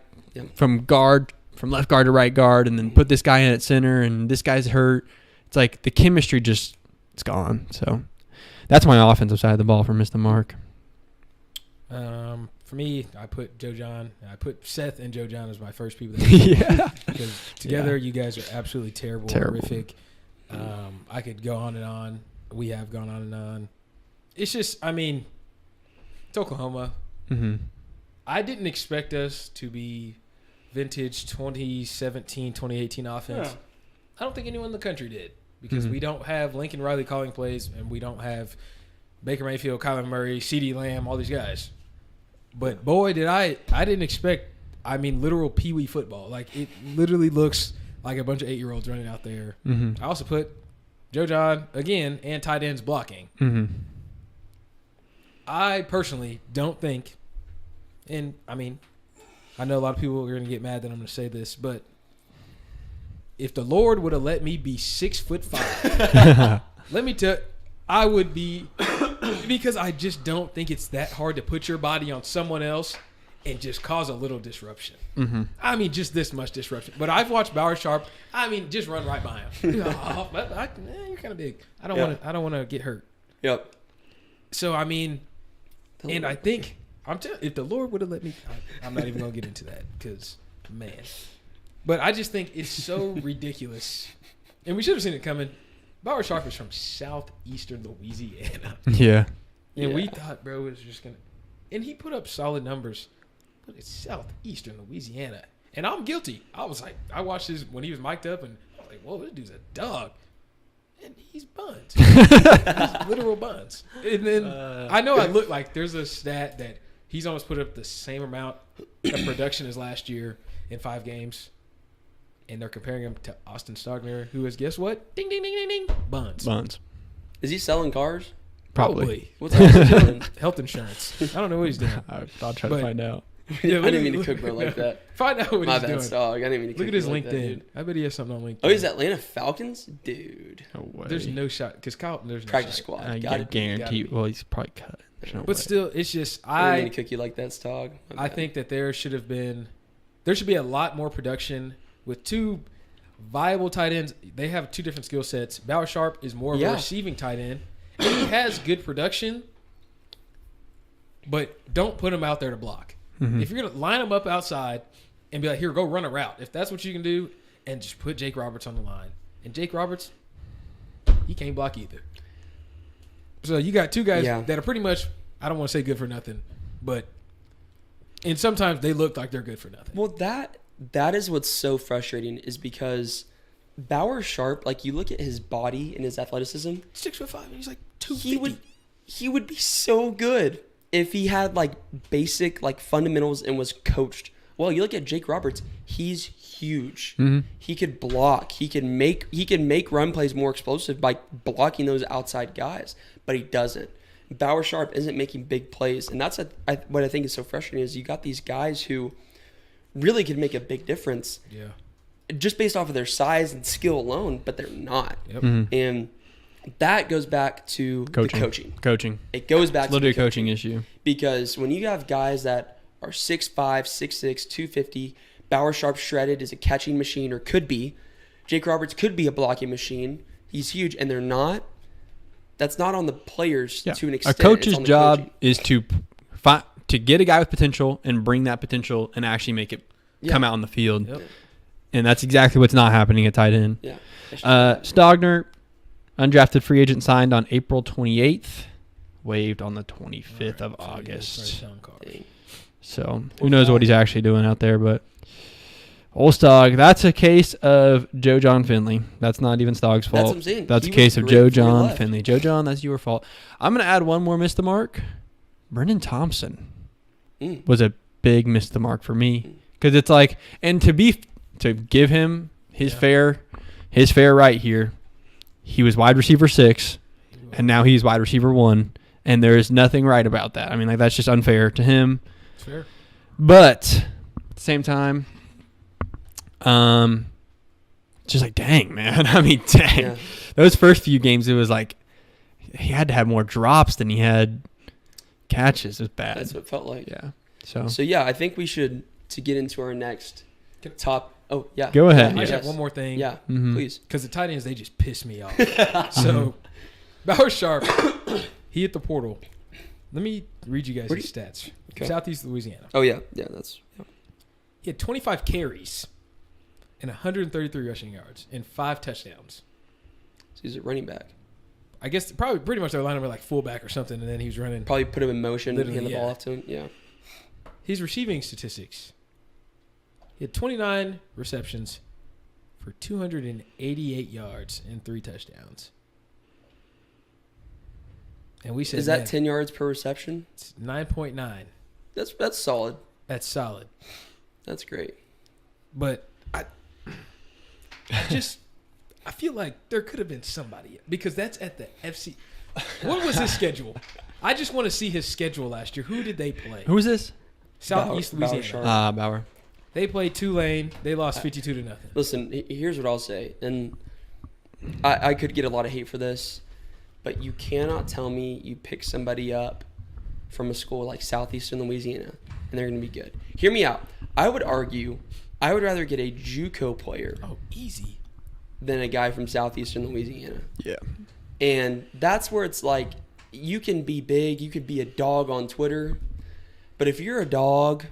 from left guard to right guard and then put this guy in at center and this guy's hurt, it's like the chemistry it's gone. So that's my offensive side of the ball for miss the mark. For me, I put Joe John. I put Seth and Joe John as my first people. Because together, you guys are absolutely terrible. Horrific. I could go on and on. We have gone on and on. It's just, it's Oklahoma. Mm-hmm. I didn't expect us to be vintage 2017, 2018 offense. Yeah. I don't think anyone in the country did because we don't have Lincoln Riley calling plays and we don't have Baker Mayfield, Kylan Murray, CeeDee Lamb, all these guys. But boy, I didn't expect, literal peewee football. Like it literally looks like a bunch of 8-year-olds running out there. Mm-hmm. I also put Joe John again and tight ends blocking. Mm-hmm. I personally don't think, and I know a lot of people are going to get mad that I'm going to say this, but if the Lord would have let me be 6'5", let me tell you, I would be, because I just don't think it's that hard to put your body on someone else and just cause a little disruption. Mm-hmm. Just this much disruption. But I've watched Bauer Sharp. just run right by him. You're kind of big. I don't want to get hurt. Yep. So and I think if the Lord would have let me, I'm not even gonna get into that because man. But I just think it's so ridiculous, and we should have seen it coming. Bauer Sharp is from southeastern Louisiana. Yeah. And we thought, bro, it was just going to. And he put up solid numbers. But it's Southeastern Louisiana. And I'm guilty. I was like, I watched this when he was mic'd up, and I was like, whoa, this dude's a dog. And he's buns. He's literal buns. And then I know I look like there's a stat that he's almost put up the same amount of production as last year in 5 games. And they're comparing him to Austin Stogner, who is, guess what? Ding, ding, ding, ding, ding. Buns. Is he selling cars? Probably. What's that? Health insurance. I don't know what he's doing. I'll try to find out. Yeah, I didn't mean to cook bro like that. Find out what My he's bad, doing. dog. I didn't mean to Look cook at his you like LinkedIn. that, dude. I bet he has something on LinkedIn. Oh, he's Atlanta Falcons? Dude. No way. There's no shot. Because Kyle, there's no Practice shot. squad. I Gotta guarantee. be. Well, he's probably cut. There's no But way. still, it's just, I didn't mean to cook you like that, dog. I think that there should be a lot more production with 2 viable tight ends. They have 2 different skill sets. Bauer Sharp is more of a receiving tight end. And he has good production, but don't put him out there to block. Mm-hmm. If you're going to line him up outside and be like, here, go run a route. If that's what you can do, and just put Jake Roberts on the line. And Jake Roberts, he can't block either. So you got 2 guys that are pretty much, I don't want to say good for nothing, but and sometimes they look like they're good for nothing. Well, that is what's so frustrating is because Bauer Sharp, like you look at his body and his athleticism, 6'5", and he's like 250. He would be so good if he had like basic like fundamentals and was coached. Well, you look at Jake Roberts, he's huge. Mm-hmm. He could block. He can make run plays more explosive by blocking those outside guys, but he doesn't. Bauer Sharp isn't making big plays, and that's what I think is so frustrating is you got these guys who really could make a big difference. Yeah. Just based off of their size and skill alone, but they're not. Yep. Mm-hmm. And that goes back to the coaching. It goes back it's to literally the a coaching issue. Because when you have guys that are 6'5", 6'6", 250, Bauer Sharp shredded is a catching machine, or could be. Jake Roberts could be a blocking machine. He's huge, and they're not. That's not on the players to an extent. A coach's It's on the job coaching. is to get a guy with potential and bring that potential and actually make it come out on the field. Yep. And that's exactly what's not happening at tight end. Yeah. Stogner, undrafted free agent, signed on April 28th, waived on the 25th of August. So who knows what he's actually doing out there, but old Stog, that's a case of Joe John Finley. That's not even Stog's fault. That's what I'm saying. That's He a case was of great Joe before he John left. Finley. Joe John, that's your fault. I'm going to add one more miss the mark. Brendan Thompson was a big miss the mark for me because it's like, and to give him his fair right here, he was wide receiver 6, and now he's wide receiver 1, and there is nothing right about that. I mean, like that's just unfair to him. It's fair. But at the same time, just like, dang, man. I mean, dang. Yeah. Those first few games, it was like he had to have more drops than he had catches. It was bad. That's what it felt like. Yeah. So yeah, I think we should, to get into our next top. Oh yeah. Go ahead. I Yeah, just have yes. one more thing. Yeah. Mhm. Please. Because the tight ends, they just piss me off. So, Bauer Sharp, he hit the portal. Let me read you guys his stats. Okay. Southeast Louisiana. Oh yeah. Yeah. That's. Yeah. He had 25 carries and 133 rushing yards and 5 touchdowns. So he's a running back. I guess probably pretty much they lined him with like fullback or something, and then he was running. Probably put him in motion, Literally, hand the ball yeah. off to him. Yeah. His receiving statistics. He had 29 receptions for 288 yards and 3 touchdowns. And we said, Is that man, 10 yards per reception? it's 9.9. That's solid. That's solid. That's great. But I feel like there could have been somebody because that's at the FC. What was his schedule? I just want to see his schedule last year. Who did they play? Who is this? Southeast Bauer Louisiana. Sharp. Bauer. They played Tulane. They lost 52-0. Listen, here's what I'll say, and I could get a lot of hate for this, but you cannot tell me you pick somebody up from a school like Southeastern Louisiana and they're going to be good. Hear me out. I would argue I would rather get a JUCO player Oh, easy. than a guy from Southeastern Louisiana. Yeah. And that's where it's like you can be big, you could be a dog on Twitter, but if you're a dog,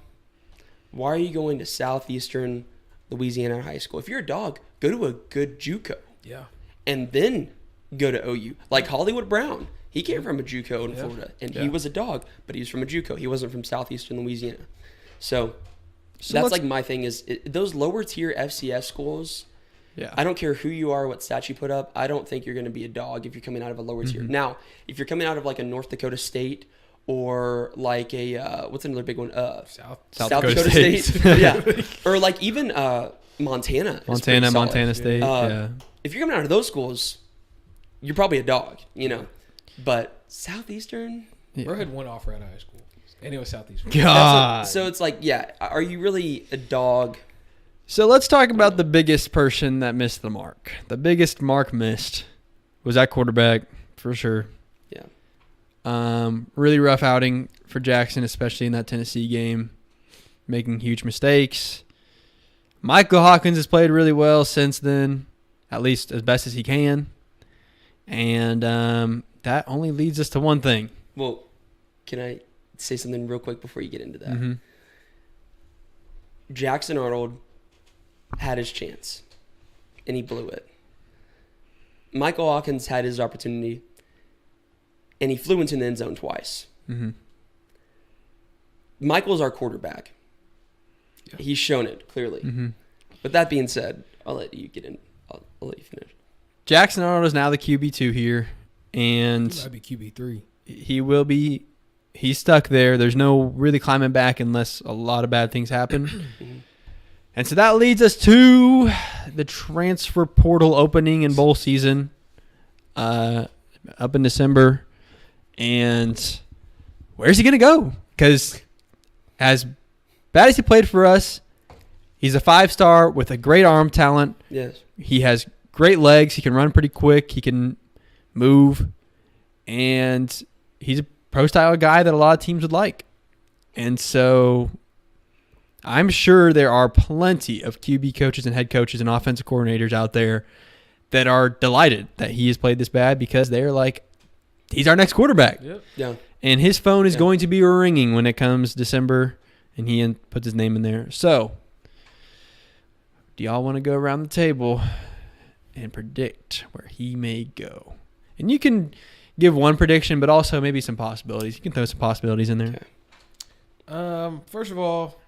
why are you going to Southeastern Louisiana High School? If you're a dog, go to a good JUCO Yeah. and then go to OU. Like Hollywood Brown. He came from a JUCO in Florida, and he was a dog, but he was from a JUCO. He wasn't from southeastern Louisiana. So that's like my thing is those lower tier FCS schools. Yeah. I don't care who you are, what stats you put up. I don't think you're going to be a dog if you're coming out of a lower tier. Now, if you're coming out of like a North Dakota State or like a what's another big one? South Dakota State. Yeah, or like even Montana. Montana State. If you're coming out of those schools, you're probably a dog, you know. But Southeastern, Bro had one offer out of high school, and it was Southeastern. God. so it's like, yeah, are you really a dog? So let's talk about the biggest person that missed the mark. The biggest mark missed was that quarterback, for sure. Yeah. Really rough outing for Jackson, especially in that Tennessee game, making huge mistakes. Michael Hawkins has played really well since then, at least as best as he can. And that only leads us to one thing. Well, can I say something real quick before you get into that? Mm-hmm. Jackson Arnold had his chance, and he blew it. Michael Hawkins had his opportunity, and he flew into the end zone twice. Mm-hmm. Michael's our quarterback. Yeah. He's shown it clearly. Mm-hmm. But that being said, I'll let you get in. I'll let you finish. Jackson Arnold is now the QB2 here, and He might be QB3. he will be. He's stuck there. There's no really climbing back unless a lot of bad things happen. And so that leads us to the transfer portal opening in bowl season up in December. And where's he going to go? Because as bad as he played for us, he's a 5-star with a great arm talent. Yes. He has great legs. He can run pretty quick. He can move. And he's a pro-style guy that a lot of teams would like. And so I'm sure there are plenty of QB coaches and head coaches and offensive coordinators out there that are delighted that he has played this bad because they're like, he's our next quarterback. Yep. Yeah. And his phone is going to be ringing when it comes December, and he puts his name in there. So, do y'all want to go around the table and predict where he may go? And you can give one prediction, but also maybe some possibilities. You can throw some possibilities in there. Okay. First of all,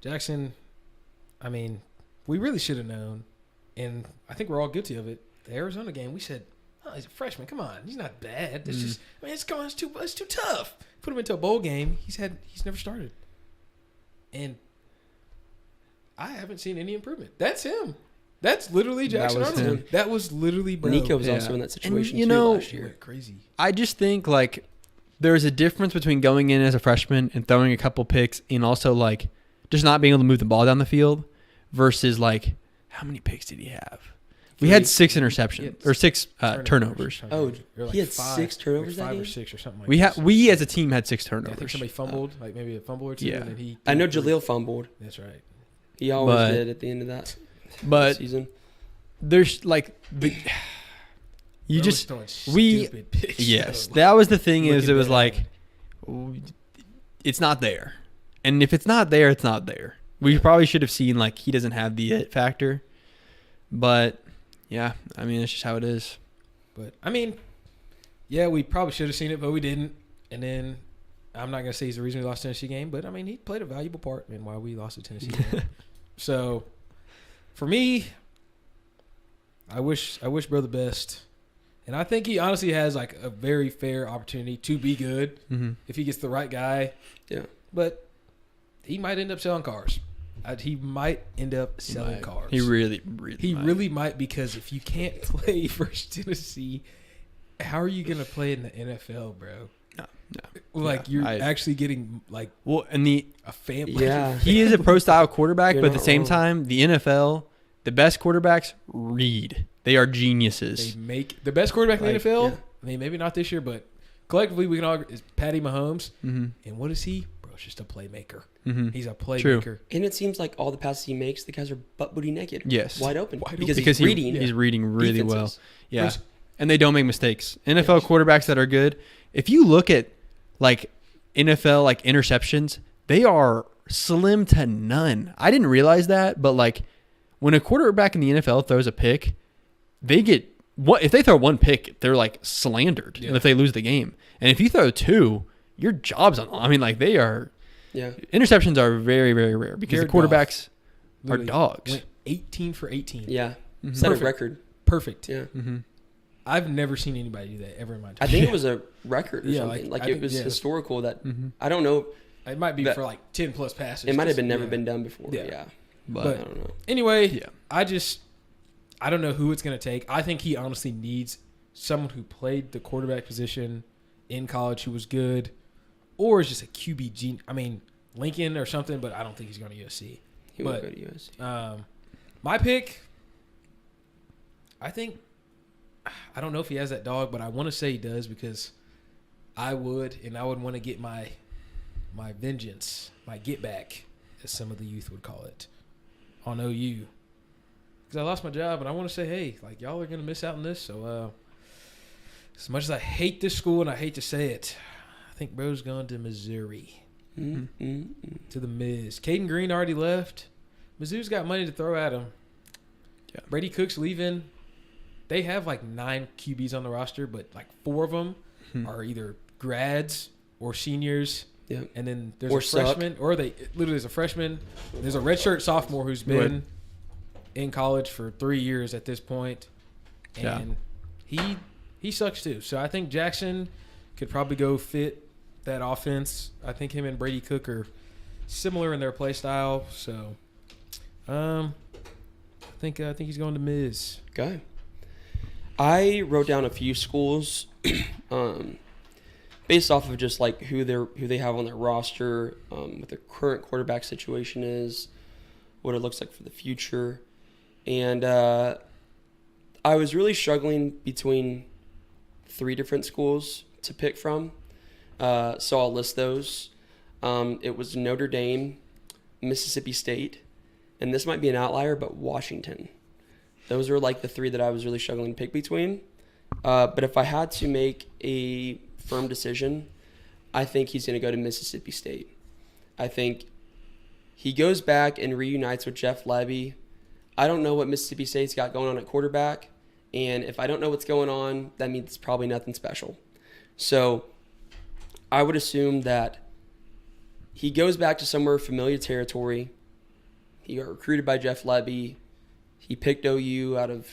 Jackson, I mean, we really should have known, and I think we're all guilty of it. The Arizona game, we said, "Oh, he's a freshman. Come on, he's not bad. It's just, I mean, it's too tough." Put him into a bowl game. He's never started, and I haven't seen any improvement. That's him. That's literally Jackson That was Arnold. him. That was literally bro. Nico was Yeah. also in that situation And, too know, last He year. went crazy. I just think, like, there's a difference between going in as a freshman and throwing a couple picks and also, like, just not being able to move the ball down the field versus, like, how many picks did he have? We had 6 interceptions or 6 turnovers. Oh, Or he had 6 turnovers that 5 game? or 6 or something like We that. we as a team had 6 I turnovers. think somebody fumbled, like maybe a fumble or two. Yeah. And then he I know Jaleel fumbled. That's right. He always But- did at the end of that But season. there's like you Bro just was throwing we- stupid picks, yes, though. that was the thing is Looking it was back. like it's not there, and if it's not there, it's not there. We probably should have seen like he doesn't have the it factor, but yeah, I mean it's just how it is. But I mean, yeah, we probably should have seen it, but we didn't. And then I'm not gonna say he's the reason we lost the Tennessee game, but I mean he played a valuable part in why we lost the Tennessee game. So for me, I wish bro the best, and I think he honestly has like a very fair opportunity to be good Mm-hmm. if he gets the right guy. Yeah. But he might end up selling cars. He might end up selling cars. He really might, because if you can't play for Tennessee, how are you gonna play in the NFL, bro? No. Like Yeah, you're I- actually getting like Well, and the a family. Yeah. he is a pro style quarterback, You're but at the not same wrong. time, the NFL, the best quarterbacks read. They are geniuses. They make the best quarterback in Like, the NFL. yeah. I mean, maybe not this year, but collectively we can all agree is Patty Mahomes. Mm-hmm. And what is he? Bro, it's just a playmaker. Mm-hmm. He's a playmaker. And it seems like all the passes he makes, the guys are butt booty naked. Yes. Wide open. Wide because open. he's reading. he's reading really well. defenses. Yeah. Bruce- And they don't make mistakes. NFL quarterbacks that are good, if you look at like NFL like interceptions, they are slim to none. I didn't realize that, but like when a quarterback in the NFL throws a pick, they get what if they throw one pick, they're like slandered Yeah. if they lose the game. And if you throw two, your job's on. I mean, like they are. Yeah. Interceptions are very, very rare because Jared the quarterbacks are Literally dogs. Went 18 for 18. Yeah. Mhm. Set a Perfect. record. Perfect. Yeah. Mm-hmm. I've never seen anybody do that ever in my time. I think it was a record or Yeah, something. like, Like, I it think- was yeah. historical that Mm-hmm. I don't know. It might be That- for like 10 plus passes. It might have been Just- never yeah. been done before. Yeah. Yeah. But, But- I don't know. Anyway, yeah. I don't know who it's going to take. I think he honestly needs someone who played the quarterback position in college who was good, or is just a QB genius. I mean, Lincoln or something, but I don't think he's going to USC. He won't But- go to USC. My pick, I think, I don't know if he has that dog, but I want to say he does because I would want to get my vengeance, my get back, as some of the youth would call it, on OU. Because I lost my job, and I want to say, hey, like, y'all are going to miss out on this. So, as much as I hate this school and I hate to say it, I think bro's going to Missouri, to the Miz. Caden Green already left. Mizzou's got money to throw at him. Yeah. Brady Cook's leaving. They have like 9 QBs on the roster, but like 4 of them are either grads or seniors. Yeah. And then there's Or a suck. freshman, or there's a freshman. There's a redshirt sophomore who's been Right. in college for 3 years at this point, and he sucks too. So I think Jackson could probably go fit that offense. I think him and Brady Cook are similar in their play style. So, I think he's going to Miz. Okay. I wrote down a few schools based off of just like who they have on their roster, what their current quarterback situation is, what it looks like for the future. And I was really struggling between 3 different schools to pick from. So I'll list those. It was Notre Dame, Mississippi State, and this might be an outlier, but Washington. Those are like the 3 that I was really struggling to pick between. But if I had to make a firm decision, I think he's going to go to Mississippi State. I think he goes back and reunites with Jeff Lebby. I don't know what Mississippi State's got going on at quarterback. And if I don't know what's going on, that means it's probably nothing special. So I would assume that he goes back to somewhere familiar territory. He got recruited by Jeff Lebby. He picked OU out of,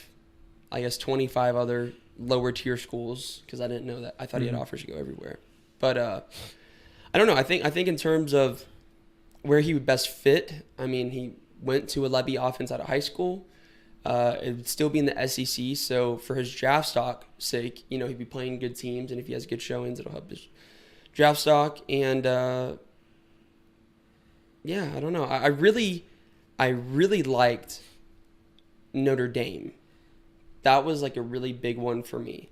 I guess, 25 other lower tier schools because I didn't know that. I thought he had offers to go everywhere. But I don't know. I think in terms of where he would best fit, I mean, he went to a Lebby offense out of high school. It would still be in the SEC. So for his draft stock sake, he'd be playing good teams. And if he has good showings, it'll help his draft stock. And yeah, I don't know. I really liked Notre Dame. That was like a really big one for me.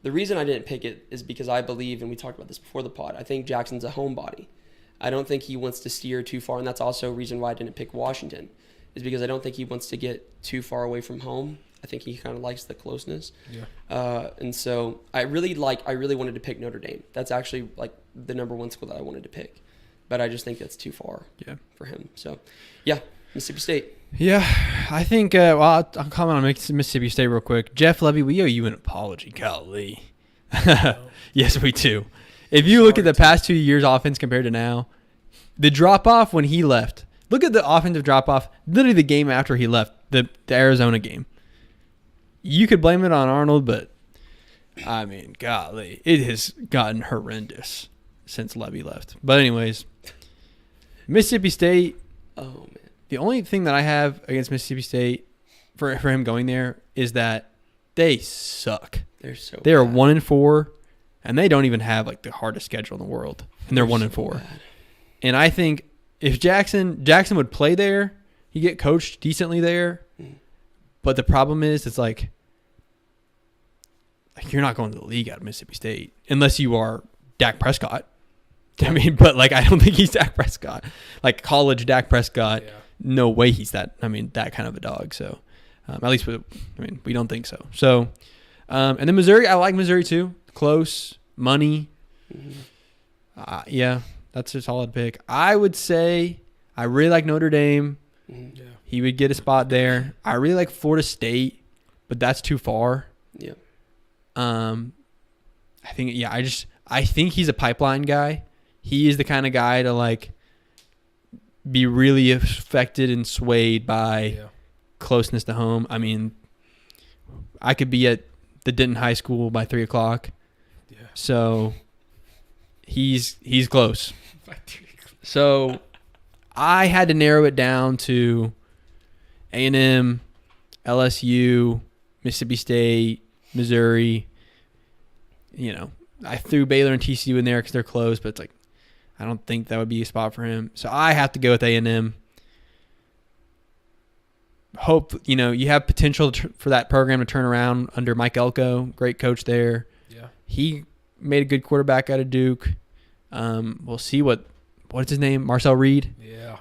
The reason I didn't pick it is because I believe, and we talked about this before the pod, I think Jackson's a homebody. I don't think he wants to steer too far, and that's also a reason why I didn't pick Washington, is because I don't think he wants to get too far away from home. I think he kind of likes the closeness. Yeah. And so I really wanted to pick Notre Dame. That's actually like the number 1 school that I wanted to pick. But I just think that's too far for him. So, yeah, Mississippi State. Yeah, I think, I'll comment on Mississippi State real quick. Jeff Lebby, we owe you an apology. Golly. Yes, we do. If you look at the past 2 years' offense compared to now, the drop-off when he left, look at the offensive drop-off, literally the game after he left, the Arizona game. You could blame it on Arnold, but, I mean, golly, it has gotten horrendous since Lebby left. But anyways, Mississippi State. Oh, man. The only thing that I have against Mississippi State for him going there is that they suck. They are bad. 1-4, and they don't even have like the hardest schedule in the world, and they're 1-4. Bad. And I think if Jackson would play there, he'd get coached decently there. But the problem is, it's like you're not going to the league out of Mississippi State unless you are Dak Prescott. I mean, but like I don't think he's Dak Prescott. Like college Dak Prescott. Yeah. No way he's that. I mean, that kind of a dog. So, at least we don't think so. So, and then Missouri, I like Missouri too. Close, money. Yeah, that's a solid pick. I would say I really like Notre Dame. Yeah. He would get a spot there. I really like Florida State, but that's too far. Yeah. I think I think he's a pipeline guy. He is the kind of guy to like be really affected and swayed by closeness to home. I mean, I could be at the Denton High School by 3:00. Yeah. So he's close. So I had to narrow it down to A&M, LSU, Mississippi State, Missouri. You know, I threw Baylor and TCU in there because they're close, but it's like I don't think that would be a spot for him. So I have to go with A&M. Hope, you have potential for that program to turn around under Mike Elko, great coach there. Yeah. He made a good quarterback out of Duke. We'll see what's his name? Marcel Reed. Yeah.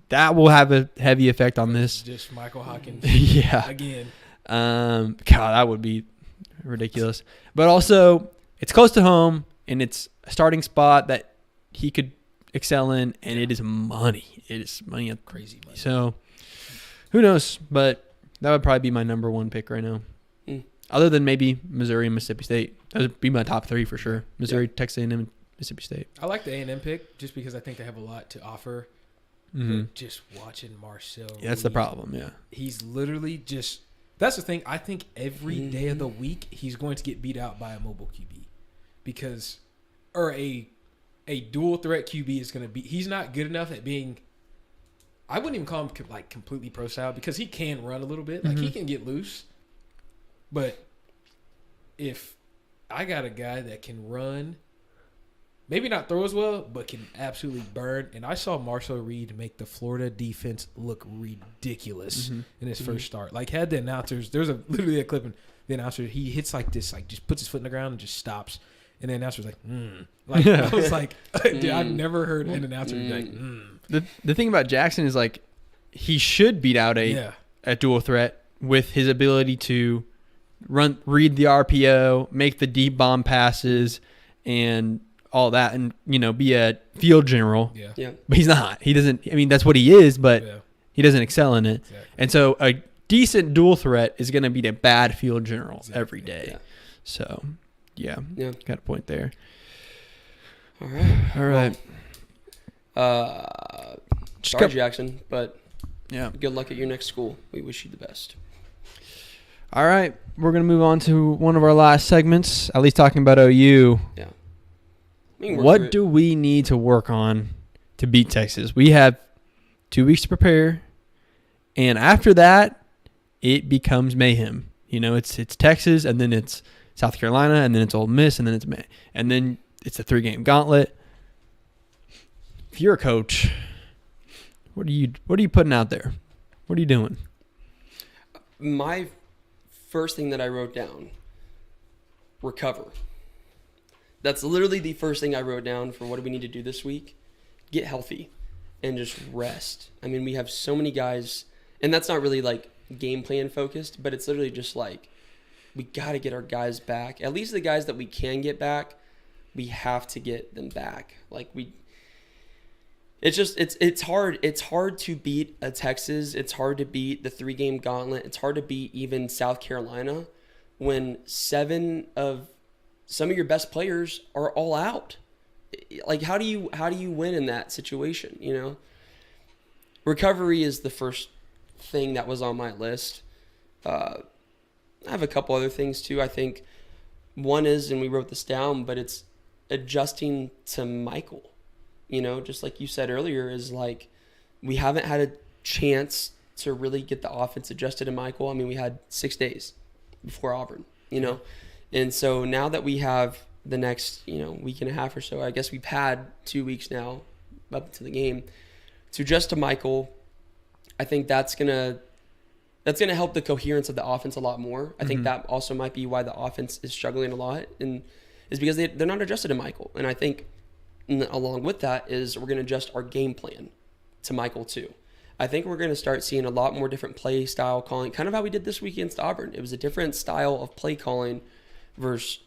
That will have a heavy effect on this. Just Michael Hawkins. Yeah. Again. God, that would be ridiculous. But also, it's close to home, and it's a starting spot that he could excel in, and it is money. It is money. Crazy money. So, who knows? But that would probably be my number one pick right now. Mm. Other than maybe Missouri and Mississippi State. That would be my top three for sure. Missouri, Texas A&M, and Mississippi State. I like the A&M pick just because I think they have a lot to offer. Mm-hmm. But just watching Marcel Yeah, that's the Reed, problem, yeah. He's literally just – that's the thing. I think every day of the week he's going to get beat out by a mobile QB because – or a dual threat QB is going to be – he's not good enough at being – I wouldn't even call him like completely pro style because he can run a little bit. Like he can get loose. But if I got a guy that can run, maybe not throw as well, but can absolutely burn. And I saw Marcel Reed make the Florida defense look ridiculous in his first start. Like had the announcers, there's literally a clip in the announcer, he hits like this, like just puts his foot in the ground and just stops. And the announcer's like, Like I was like, dude, I've never heard an announcer be like, The thing about Jackson is like he should beat out a dual threat with his ability to read the RPO, make the deep bomb passes, and all that, and be a field general. Yeah. But he's not. He doesn't. I mean, that's what he is, but he doesn't excel in it. Exactly. And so a decent dual threat is going to beat a bad field general every day. Yeah. So, yeah, Yeah. got a point there. All right. All right. Sorry, Jackson, but Yeah. good luck at your next school. We wish you the best. All right. We're going to move on to one of our last segments, at least talking about OU. Yeah. We can work through What it. do we need to work on to beat Texas? We have 2 weeks to prepare, and after that, it becomes mayhem. It's Texas, and then it's South Carolina, and then it's Ole Miss, and then it's a 3-game gauntlet. If you're a coach, what are you putting out there? What are you doing? My first thing that I wrote down, recover. That's literally the first thing I wrote down for what do we need to do this week. Get healthy and just rest. I mean, we have so many guys, and that's not really like game plan focused, but it's literally just like we got to get our guys back. At least the guys that we can get back, we have to get them back. Like it's hard. It's hard to beat a Texas. It's hard to beat the 3-game gauntlet. It's hard to beat even South Carolina when some of your best players are all out. Like how do you win in that situation? Recovery is the first thing that was on my list. I have a couple other things too. I think one is, and we wrote this down, but it's adjusting to Michael. Just like you said earlier, is like we haven't had a chance to really get the offense adjusted to Michael. I mean, we had 6 days before Auburn, and so now that we have the next, week and a half or so, I guess we've had 2 weeks now up to the game to adjust to Michael. I think that's gonna help the coherence of the offense a lot more. I think that also might be why the offense is struggling a lot, and is because they're not adjusted to Michael. And I think along with that is we're going to adjust our game plan to Michael too. I think we're going to start seeing a lot more different play style calling, kind of how we did this week against Auburn. It was a different style of play calling versus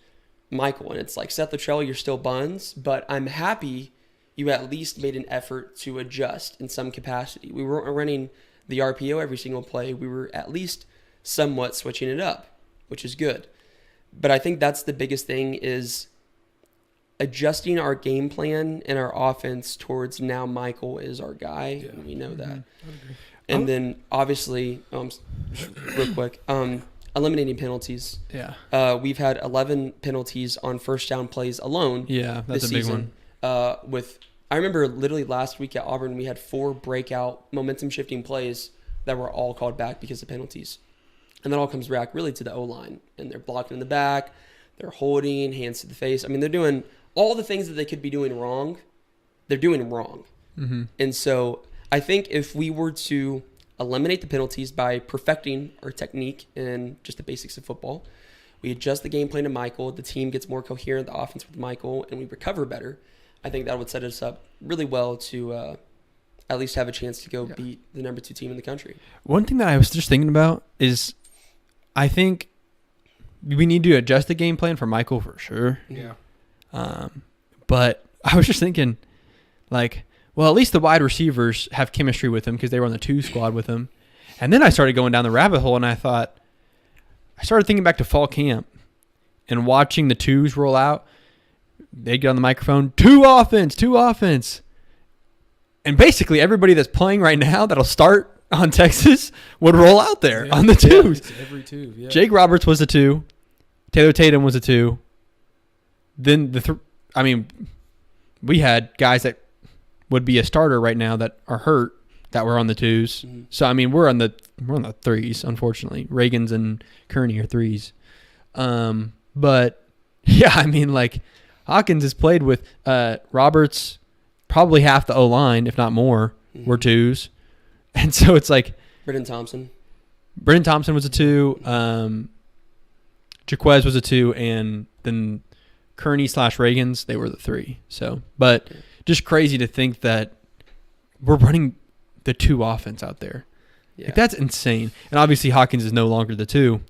Michael. And it's like, Seth Luttrell, you're still buns, but I'm happy you at least made an effort to adjust in some capacity. We weren't running the RPO every single play. We were at least somewhat switching it up. which is good. But I think that's the biggest thing is adjusting our game plan and our offense towards now Michael is our guy. Yeah. And we know that. I would agree. And then obviously, real quick, eliminating penalties. Yeah. We've had 11 penalties on first down plays alone. Yeah, that's this a big season. one. I remember literally last week at Auburn, we had 4 breakout momentum shifting plays that were all called back because of penalties. And that all comes back really to the O-line. And they're blocking in the back. They're holding, hands to the face. I mean, they're doing all the things that they could be doing wrong. They're doing wrong. Mm-hmm. And so I think if we were to eliminate the penalties by perfecting our technique and just the basics of football, we adjust the game plan to Michael, the team gets more coherent, the offense with Michael, and we recover better, I think that would set us up really well to at least have a chance to go beat the number 2 team in the country. One thing that I was just thinking about is I think we need to adjust the game plan for Michael for sure. Yeah. But I was just thinking, like, well, at least the wide receivers have chemistry with him because they were on the 2 squad with him. And then I started going down the rabbit hole, and I started thinking back to fall camp and watching the 2s roll out. They'd get on the microphone, 2 offense. And basically everybody that's playing right now that'll start on Texas would roll out there on the 2s. It's every 2. Yeah. Jake Roberts was a 2. Taylor Tatum was a 2. Then we had guys that would be a starter right now that are hurt that were on the 2s. Mhm. So I mean we're on the 3s, unfortunately. Reagans and Kearney are 3s. But yeah, I mean, like, Hawkins has played with Roberts, probably half the O-line, if not more, were 2s. And so it's like Brendan Thompson was a 2. Jaquez was a 2, and then Kearney/Reagans, they were the 3. So, but just crazy to think that we're running the 2 offense out there. Yeah. Like, that's insane. And obviously Hawkins is no longer the 2,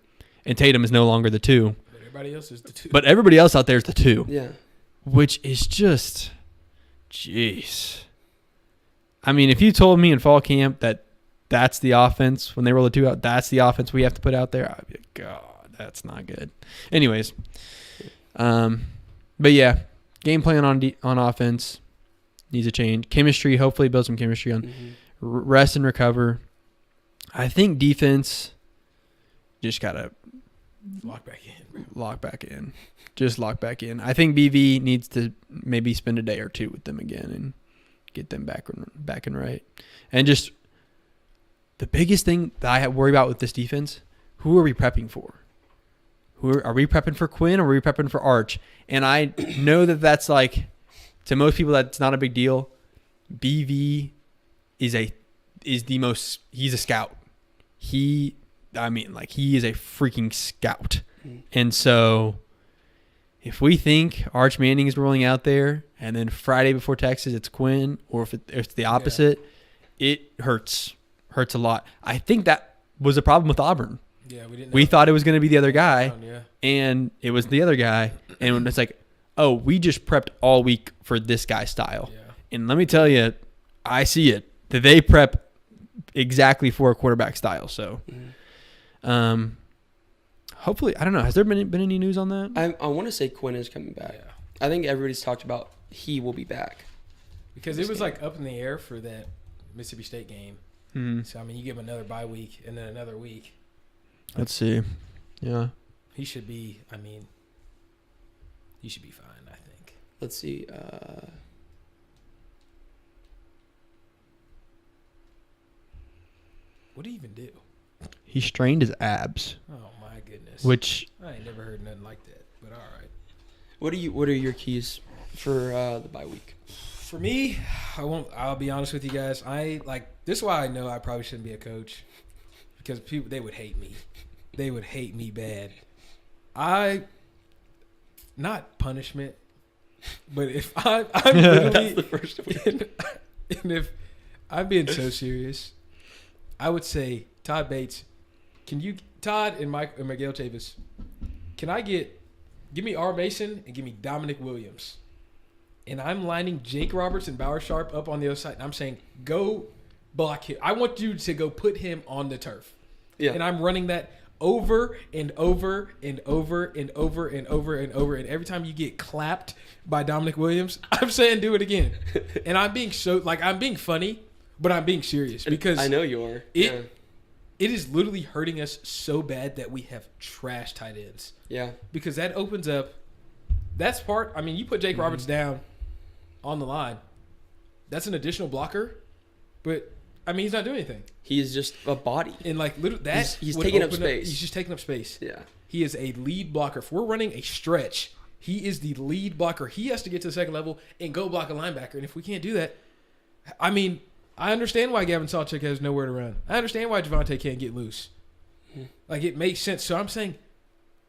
and Tatum is no longer the 2. But everybody else is the 2. But everybody else out there is the 2. Yeah. Which is just, jeez. I mean, if you told me in fall camp that that's the offense, when they roll the 2 out, that's the offense we have to put out there, I'd be like, God, that's not good. Anyways. But yeah, game plan on offense needs a change. Chemistry, hopefully build some chemistry on rest and recover. I think defense just got to lock back in. Just lock back in. I think BV needs to maybe spend a day or 2 with them again and get them back and right. And just the biggest thing that I worry about with this defense, who are we prepping for? Are we prepping for Quinn or are we prepping for Arch? And I know that that's like, to most people, that's not a big deal. BV he's a scout. He is a freaking scout. And so if we think Arch Manning is rolling out there and then Friday before Texas it's Quinn, or if it's the opposite, it hurts a lot. I think that was a problem with Auburn. Yeah, we thought it was going to be the other guy, yeah. and it was the other guy. And it's like, oh, we just prepped all week for this guy's style. Yeah. And let me tell you, I see it, that they prep exactly for a quarterback style. So hopefully, I don't know. Has there been any news on that? I want to say Quinn is coming back. Yeah. I think everybody's talked about he will be back. Because it was like up in the air for that Mississippi State game. Mm-hmm. So, I mean, you give him another bye week and then another week. Let's see. Yeah. He should be fine, I think. Let's see. What did he even do? He strained his abs. Oh, my goodness. Which I ain't never heard nothing like that, but all right. What are your keys for the bye week? For me, I'll be honest with you guys. This is why I know I probably shouldn't be a coach, because they would hate me. They would hate me bad. Not punishment, but if I'm literally, That's the first one. and if I'm being so serious, I would say, Todd Bates, Todd and Miguel Chavis, give me R. Mason and give me Dominic Williams. And I'm lining Jake Roberts and Bauer Sharp up on the other side. And I'm saying, go block him. I want you to go put him on the turf. Yeah. And I'm running that over and over and over and over and over and over. And every time you get clapped by Dominic Williams, I'm saying do it again. And I'm being I'm being funny, but I'm being serious because I know you are. It is literally hurting us so bad that we have trash tight ends. Yeah. Because that opens up. That's part. I mean, you put Jake Roberts down on the line. That's an additional blocker, but I mean, he's not doing anything. He is just a body. And like literally that he's taking up open space. He's just taking up space. Yeah. He is a lead blocker. If we're running a stretch, he is the lead blocker. He has to get to the second level and go block a linebacker. And if we can't do that, I mean, I understand why Gavin Sawchuk has nowhere to run. I understand why Javonte can't get loose. Like, it makes sense. So I'm saying,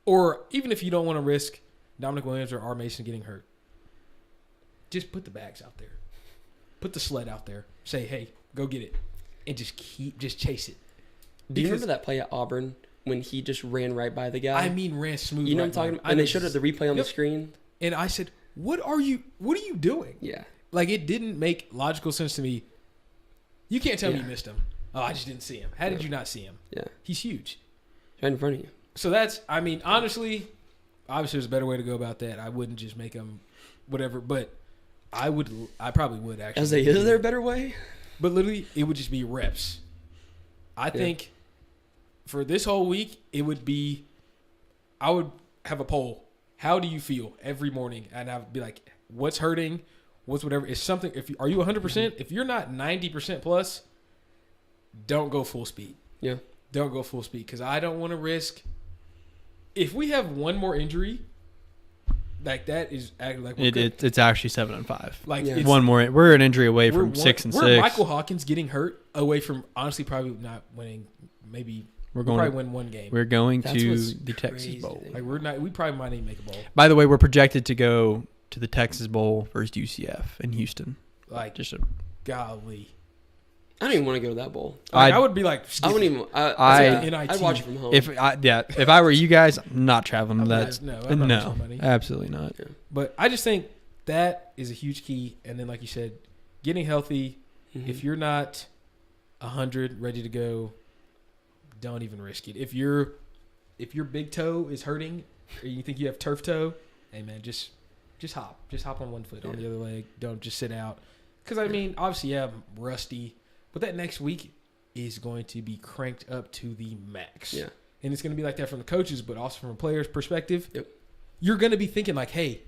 or even if you don't want to risk Dominic Williams or R. Mason getting hurt, just put the bags out there. Put the sled out there. Say, hey, go get it. And just chase it. Do you remember that play at Auburn when he just ran right by the guy? I mean, ran smooth. You know what I'm talking about? And they showed us the replay on the screen. And I said, what are you doing? Yeah. Like, it didn't make logical sense to me. You can't tell me you missed him. Oh, I just didn't see him. How did you not see him? Yeah. He's huge. Right in front of you. So that's, I mean, honestly, obviously there's a better way to go about that. I wouldn't just make him whatever, but I probably would actually. Is there a better way? But literally, it would just be reps. I think for this whole week, it would be, I would have a poll. How do you feel every morning? And I would be like, what's hurting? What's whatever? It's something. Are you 100%? If you're not 90% plus, don't go full speed. Yeah. Don't go full speed because I don't want to risk. If we have one more injury, like that is like it's actually 7-5. Like it's, one more. We're an injury away from 6-6. We're Michael Hawkins getting hurt away from honestly probably not winning. Maybe we'll probably win one game. We're going to the Texas Bowl. Like we probably might even make a bowl. By the way, we're projected to go to the Texas Bowl versus UCF in Houston. Like just golly. I don't even want to go to that bowl. I would be like, I wouldn't even. I'd watch it from home. If I were you guys, I'm not traveling to that. No, absolutely not. Yeah. But I just think that is a huge key. And then, like you said, getting healthy. Mm-hmm. If you're not 100, ready to go, don't even risk it. If your big toe is hurting, or you think you have turf toe, hey man, just hop on one foot on the other leg. Don't just sit out. Because I mean, obviously, I'm rusty. But that next week is going to be cranked up to the max. Yeah. And it's going to be like that from the coaches, but also from a player's perspective. Yep. You're going to be thinking like, hey,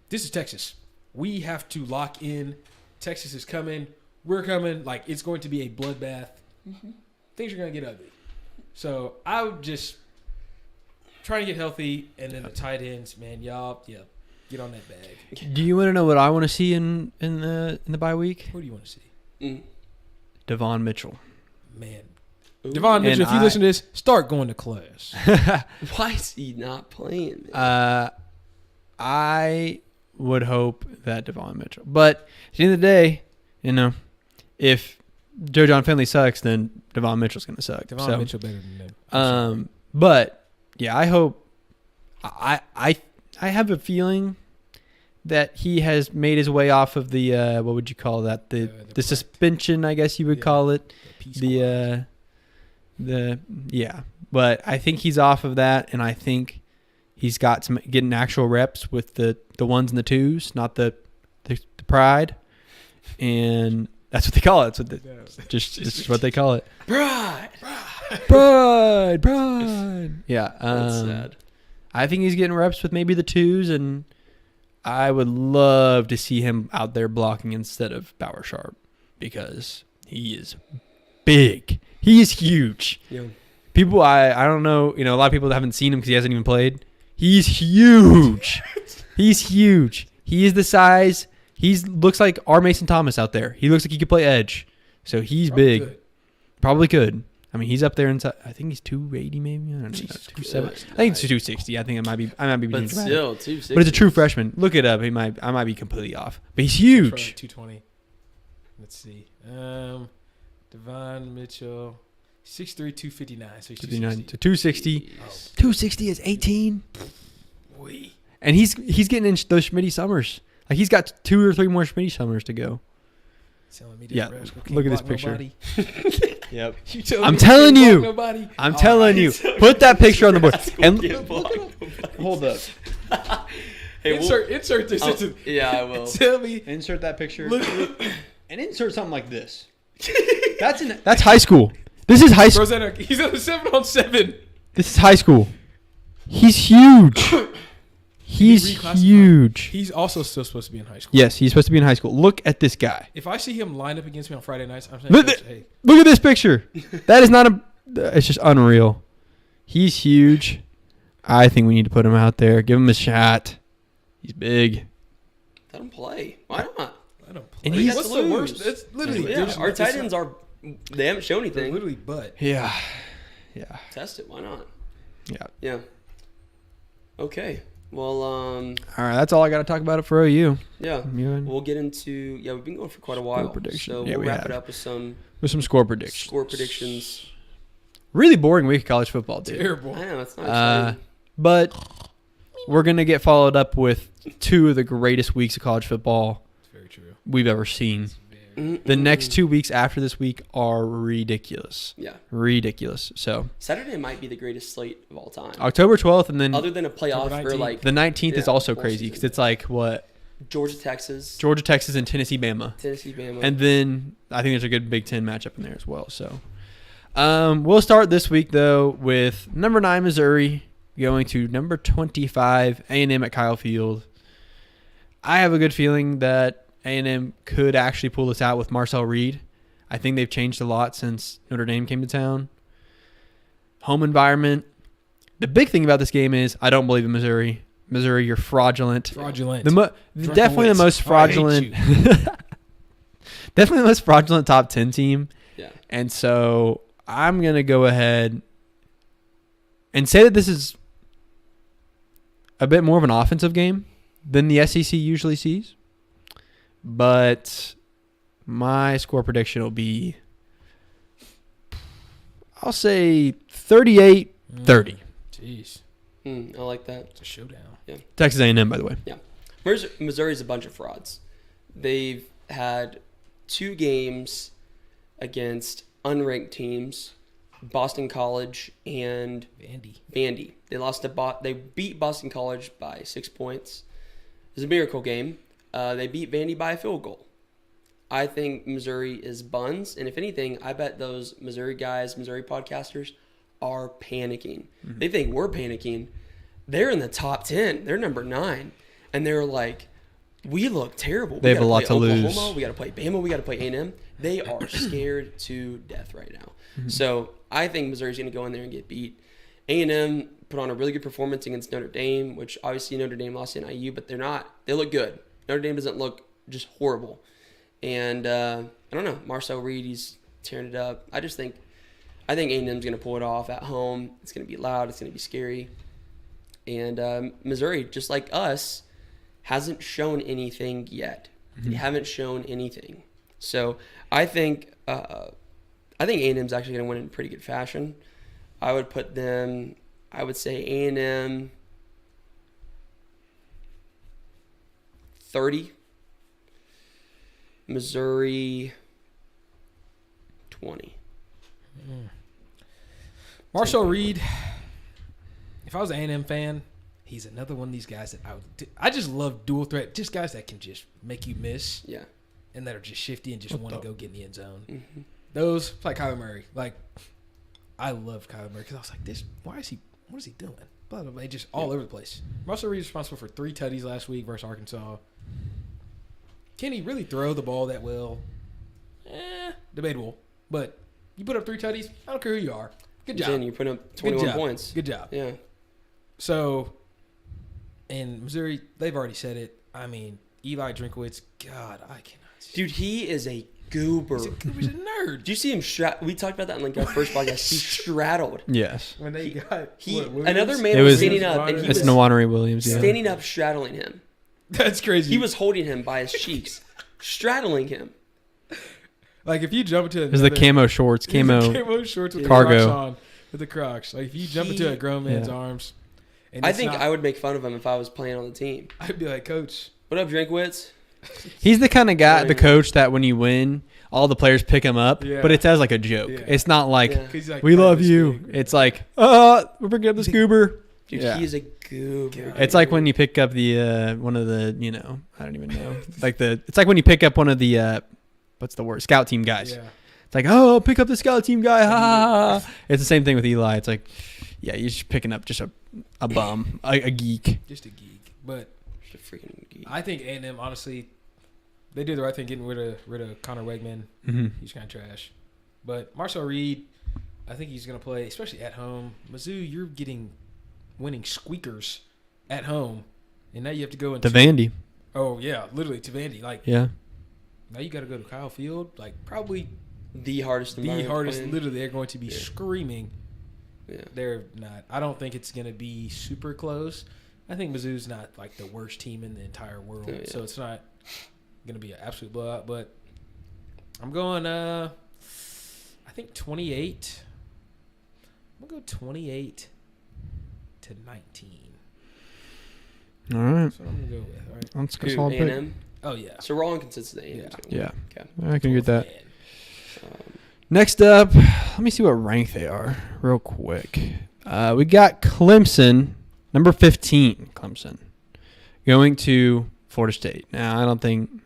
this is Texas. We have to lock in. Texas is coming. We're coming. Like, it's going to be a bloodbath. Mm-hmm. Things are going to get ugly. So I would just try to get healthy. And then the tight ends, man, y'all, get on that bag. Do you want to know what I want to see in the bye week? What do you want to see? Devon Mitchell. Man. Devon Mitchell, if you listen to this, start going to class. Why is he not playing? I would hope that Devon Mitchell. But at the end of the day, if Joe John Finley sucks, then Devon Mitchell's going to suck. Devon Mitchell better than them. But, yeah, I hope – I have a feeling – that he has made his way off of the what would you call that, the suspension, I guess you would call it, but I think he's off of that, and I think he's got some getting actual reps with the ones and the twos, not the pride, and that's what they call it. That's just what they call it. Pride. Yeah, that's sad. I think he's getting reps with maybe the twos, and I would love to see him out there blocking instead of Bauer Sharp because he is big. He is huge. Yeah. People, I don't know, a lot of people haven't seen him because he hasn't even played. He's huge. He's huge. He is the size. He looks like R. Mason Thomas out there. He looks like he could play edge. So he's big. Good. Probably could. I mean, he's up there inside. I think he's 280 maybe. I don't know. 270. I think it's 260. I think I might be being But still, 260. But it's a true freshman. Look it up. I might be completely off. But he's huge. 220. Let's see. Devon Mitchell, 6'3", 259. So he's 59 to 260. 260. 260 is 18. And he's getting in those Schmitty summers. Like, he's got 2 or 3 more Schmitty summers to go. Telling me Yeah, Nebraska can't look at this block picture. nobody? Yep. You telling I'm me they telling can't you. block nobody? I'm telling you. Put that picture on the board. And hold up. Hey, Insert this into. yeah, I will. Tell me. Insert that picture. Look, And insert something like this. That's high school. This is high school. he's on a 7-on-7. This is high school. He's huge. He's reclassified? huge. He's also still supposed to be in high school. Yes, he's supposed to be in high school. Look at this guy. If I see him lined up against me on Friday nights, I'm saying, Look, Coach, hey, look at this picture. That is not a. It's just unreal. He's huge. I think we need to put him out there. Give him a shot. He's big. Let him play. Why not? let him play. And he's- What's the worst? It's literally Yeah, our tight ends are. They haven't shown They're anything. literally butt. Yeah. Yeah. Test it. Why not? Yeah. Yeah. Okay. Well, All right. That's all I got to talk about it for OU. yeah. You and- We'll get into. Yeah, we've been going for quite a while. prediction. So Yeah, we'll we wrap have. it up with some With some score predictions. score predictions. Really boring week of college football, dude. Terrible. I know it's not Uh, exciting. but we're going to get followed up with two of the greatest weeks of college football It's very true. we've ever seen. Mm-mm. The next 2 weeks after this week are ridiculous. Yeah. Ridiculous. So Saturday might be the greatest slate of all time. October 12th and then Other than a playoff October or 19th. like the 19th is Yeah, also bowl crazy season. because it's like what? Georgia, Texas, Georgia, Texas, and Tennessee, Bama. Tennessee, Bama. And then I think there's a good Big Ten matchup in there as well. So we'll start this week, though, with number 9, Missouri, going to number 25, A&M at Kyle Field. I have a good feeling that A&M could actually pull this out with Marcel Reed. I think they've changed a lot since Notre Dame came to town. Home environment. The big thing about this game is I don't believe in Missouri. Missouri, you're fraudulent. Fraudulent. Definitely the most fraudulent. Definitely the most fraudulent top 10 team. yeah. And so I'm going to go ahead and say that this is a bit more of an offensive game than the SEC usually sees. But my score prediction will be, I'll say 38-30. Jeez. I like that. It's a showdown. Texas A&M, by the way. Missouri's a bunch of frauds. They've had 2 games against unranked teams, Boston College and Vandy. They lost to They beat Boston College by 6 points. It was a miracle game. They beat Vandy by a field goal. I think Missouri is buns, and if anything, I bet those Missouri guys, Missouri podcasters, are panicking. They think we're panicking. They're in the top 10. They're number 9, and they're like, we look terrible. They have a lot to lose. We got to play Bama. We got to play A&M. They are scared to death right now. So I think Missouri's going to go in there and get beat. A&M put on a really good performance against Notre Dame, which obviously Notre Dame lost to IU, but they're not. They look good. Notre Dame doesn't look just horrible. And I don't know. Marcel Reed, he's tearing it up. I think A&M's going to pull it off at home. It's going to be loud. It's going to be scary. And Missouri, just like us, hasn't shown anything yet. They haven't shown anything. So I think A&M's actually going to win in pretty good fashion. I would put them. I would say A&M 30. Missouri 20. Marcel Reed, if I was an A&M fan, he's another one of these guys that I just love dual threat, just guys that can just make you miss. Yeah. And that are just shifty and just want to go get in the end zone. Mm-hmm. Those, like Kyler Murray. Like, I love Kyler Murray because I was like, what is he doing? Blah, blah, blah, just all over the place. Marcel Reed is responsible for 3 tutties last week versus Arkansas. Can he really throw the ball that well? Debatable. But you put up 3 tutties, I don't care who you are. Good job. Then you put up 21 points. Good job. Yeah. So, in Missouri, they've already said it. I mean, Eli Drinkwitz, God, I cannot see. Dude, he is a goober. He's a nerd. Did you see him we talked about that in like our first podcast. He straddled. Yes. When they got Another man It was was- standing up, and he It's was Nawanari Williams. Yeah. standing up, straddling him. That's crazy. He was holding him by his cheeks, straddling him. like if you jump into It was the camo shorts. camo shorts with Cargo. the Crocs on, with the Crocs. Like if you jump into a grown man's arms, and I it's think not- I would make fun of him if I was playing on the team. I'd be like, Coach, What up, Drinkwitz? He's the kind of guy, the Yeah. coach that when you win, all the players pick him up, Yeah. but it's as like a joke. Yeah. It's not like, Yeah. He's like, we "Like love this you. big." It's like, we're picking up the Scoober. Dude, Yeah. he is a goober. It's like when you pick up the one of the, I don't even know. It's like when you pick up one of the what's the word? Scout team guys. Yeah. It's like, oh, pick up the scout team guy. Ha, ha, ha. It's the same thing with Eli. It's like, yeah, you're just picking up just a bum, a geek. Just a geek. But Just a freaking geek. I think A&M, honestly, they did the right thing getting rid of Connor Wegman. Mm-hmm. He's kind of trash. But Marcel Reed, I think he's going to play, especially at home. Mizzou, you're winning squeakers at home. And now you have to go into To Vandy. Oh, yeah, literally to Vandy. Like, Yeah. now you got to go to Kyle Field. Like, probably The hardest the environment to hardest. play in. Literally, they're going to be Yeah. screaming. Yeah. They're not. I don't think it's going to be super close. I think Mizzou's not like the worst team in the entire world, Yeah, yeah. so it's not going to be an absolute blowout. But I'm going. I think 28. I'm gonna go 28 to 19. All right. That's what I'm gonna go with. All right. Let's go Who, solid pick. A&M? Oh yeah. So we're all in consensus that A&M. Yeah. Yeah. Okay. I can get that. Man. Next up, let me see what rank they are real quick. We got Clemson, number 15, Clemson, going to Florida State. Now, I don't think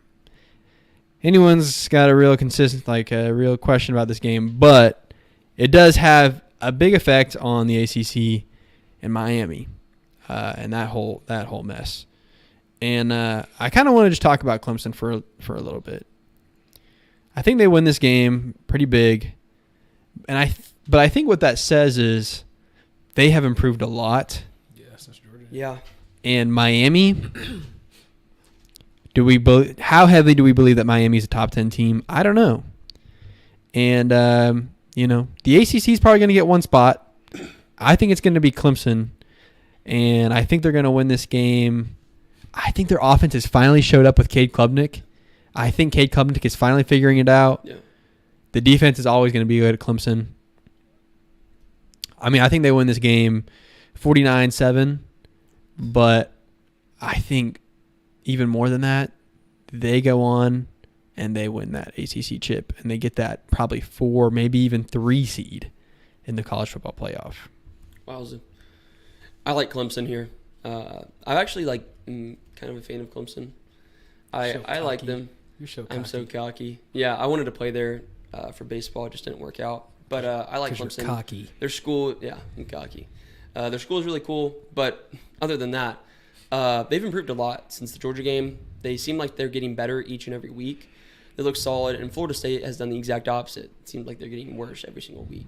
anyone's got a real real question about this game, but it does have a big effect on the ACC and Miami and that whole mess. And I kind of want to just talk about Clemson for a little bit. I think they win this game pretty big, but I think what that says is they have improved a lot. Yeah, since Georgia. Yeah. And Miami, how heavily do we believe that Miami is a top 10 team? I don't know. And the ACC is probably going to get one spot. I think it's going to be Clemson, and I think they're going to win this game. I think their offense has finally showed up with Cade Klubnik. I think Cade Klubnik is finally figuring it out. Yeah. The defense is always going to be good at Clemson. I mean, I think they win this game 49-7, but I think even more than that, they go on and they win that ACC chip, and they get that probably 4, maybe even 3 seed in the college football playoff. Wowza. I like Clemson here. I actually am kind of a fan of Clemson. I like cocky. them. You're so cocky. I'm so cocky. Yeah, I wanted to play there for baseball. It just didn't work out. But I like 'Cause Clemson. you're cocky. Their school, yeah, I'm cocky. Their school is really cool. But other than that, they've improved a lot since the Georgia game. They seem like they're getting better each and every week. They look solid. And Florida State has done the exact opposite. It seems like they're getting worse every single week.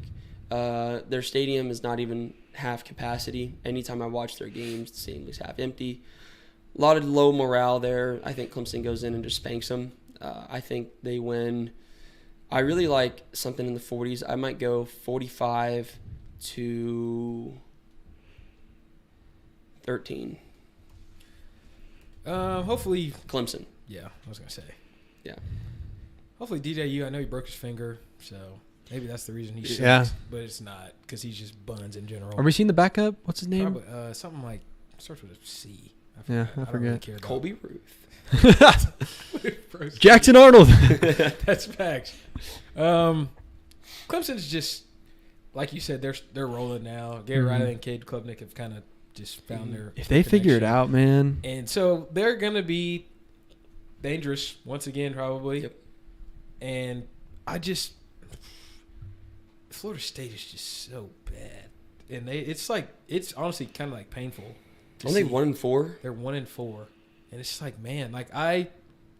Their stadium is not even half capacity. Anytime I watch their games, the stadium looks half empty. A lot of low morale there. I think Clemson goes in and just spanks them. I think they win. I really like something in the 40s. I might go 45 to 13. Hopefully, Clemson. yeah, I was gonna say. Yeah. Hopefully, DJU. I know he broke his finger, so maybe that's the reason he sucks. Yeah. But it's not because he's just buns in general. Are we seeing the backup? What's his name? Probably, something like starts with a C. Yeah, I don't really forget. care about Colby Routh. Jackson Arnold. That's facts. Clemson's just like you said. They're rolling now. Gary Mhm. Riley and Cade Klubnik have kind of just found their. If they figure it connection. out, man. And so they're gonna be dangerous once again, probably. Yep. And Florida State is just so bad, and it's honestly kind of like painful. to Are they see. 1-4? They're 1-4, and it's just like, man, like I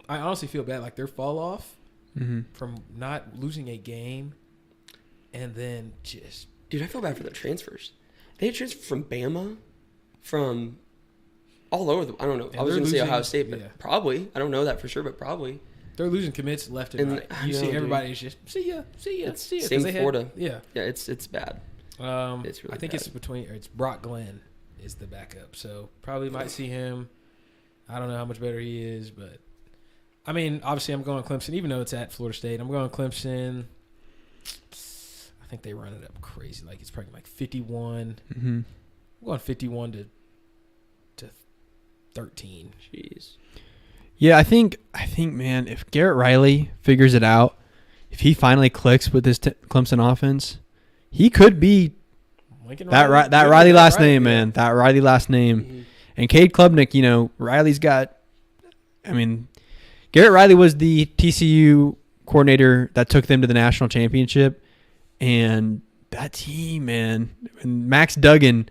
honestly feel bad. Like their fall off Mm-hmm. from not losing a game, and then just Dude, I feel bad for their transfers. They had transferred from Bama, from all over I don't know. And I was they're going to say losing- Ohio State, but yeah. probably. I don't know that for sure, but probably. they're losing commits left and, And right. I You know, see dude. everybody's just see ya. It's See ya. 'cause same they had- Florida. Yeah. Yeah, it's bad. It's really I think bad. it's Brock Glenn is the backup, so probably might see him. I don't know how much better he is, but I mean, obviously, I'm going Clemson, even though it's at Florida State. I'm going Clemson. I think they run it up crazy, like it's probably like 51. Mm-hmm. I'm going 51 to 13. Jeez. Yeah, I think, man, if Garrett Riley figures it out, if he finally clicks with this Clemson offense, he could be that Riley last name, man. That Riley last name. Mm-hmm. And Cade Klubnik, Riley's got, Garrett Riley was the TCU coordinator that took them to the national championship. And that team, man, and Max Duggan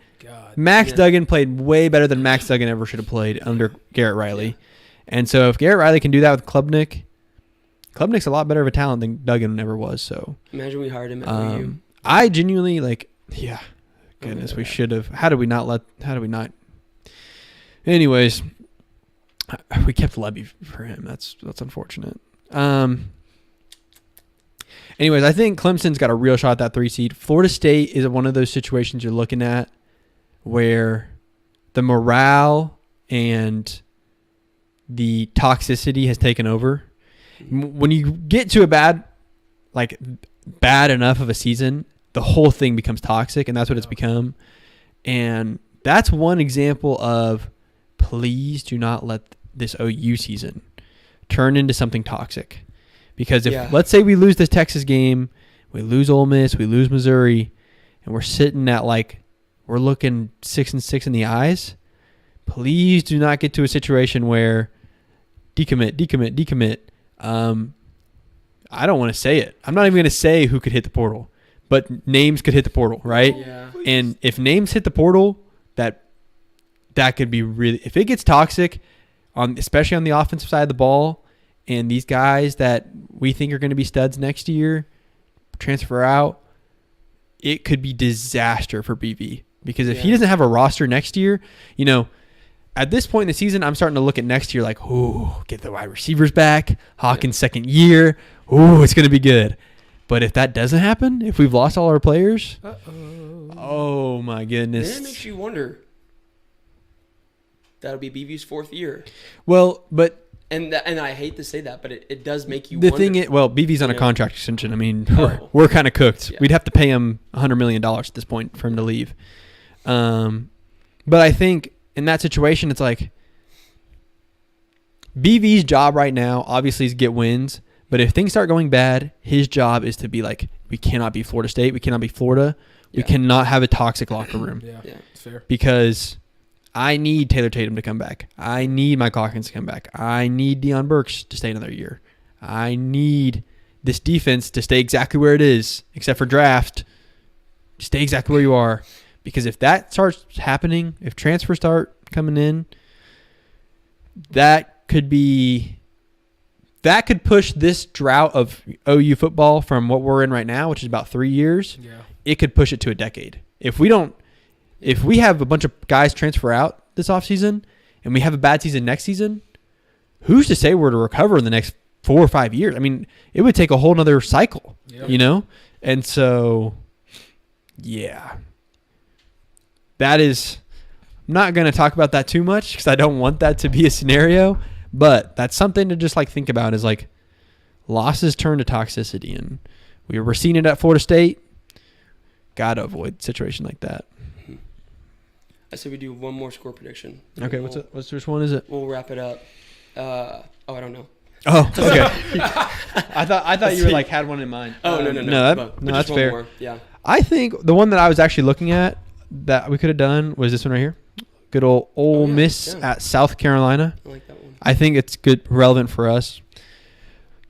played way better than Max Duggan ever should have played under Garrett Riley. Yeah. And so if Garrett Riley can do that with Klubnik's a lot better of a talent than Duggan ever was. So imagine we hired him at OU. I genuinely goodness, we should have. How did we not? Anyways, we kept Levy for him. That's unfortunate. Anyways, I think Clemson's got a real shot at that 3 seed. Florida State is one of those situations you're looking at where the morale and the toxicity has taken over. When you get to a bad enough of a season, the whole thing becomes toxic, and that's what it's become. And that's one example of, please do not let this OU season turn into something toxic. Because if, let's say we lose this Texas game, we lose Ole Miss, we lose Missouri, and we're sitting at we're looking 6-6 in the eyes, please do not get to a situation where decommit. I don't want to say it. I'm not even going to say who could hit the portal, but names could hit the portal, right? Yeah. And if names hit the portal, that could be really, if it gets toxic, especially on the offensive side of the ball, and these guys that we think are going to be studs next year transfer out, it could be disaster for BV. Because if he doesn't have a roster next year, at this point in the season, I'm starting to look at next year like, ooh, get the wide receivers back. Hawkins' second year. Ooh, it's going to be good. But if that doesn't happen, if we've lost all our players, oh my goodness. Then it makes you wonder. That'll be BV's 4th year. Well, but... And I hate to say that, but it does make you the wonder. thing is, BV's on a contract extension. I mean, we're kind of cooked. Yeah. We'd have to pay him $100 million at this point for him to leave. But I think in that situation, it's like BV's job right now, obviously, is to get wins. But if things start going bad, his job is to be like, we cannot be Florida State. We cannot be Florida. Yeah. We cannot have a toxic locker room. Yeah, it's fair. Because I need Taylor Tatum to come back. I need Mike Hawkins to come back. I need Deion Burks to stay another year. I need this defense to stay exactly where it is, except for draft. Stay exactly where you are. Because if that starts happening, if transfers start coming in, that could push this drought of OU football from what we're in right now, which is about 3 years. Yeah. It could push it to a decade. If we have a bunch of guys transfer out this offseason and we have a bad season next season, who's to say we're to recover in the next 4 or 5 years? I mean, it would take a whole nother cycle, And so, yeah. That is, I'm not going to talk about that too much because I don't want that to be a scenario, but that's something to just think about is losses turn to toxicity. And we were seeing it at Florida State. Got to avoid a situation like that. I say we do one more score prediction. Okay, which one is it? We'll wrap it up. I don't know. Oh, okay. I thought you were had one in mind. Oh, no. No, that's fair. More. Yeah. I think the one that I was actually looking at that we could have done was this one right here. Good old Ole Miss at South Carolina. I like that one. I think it's good, relevant for us.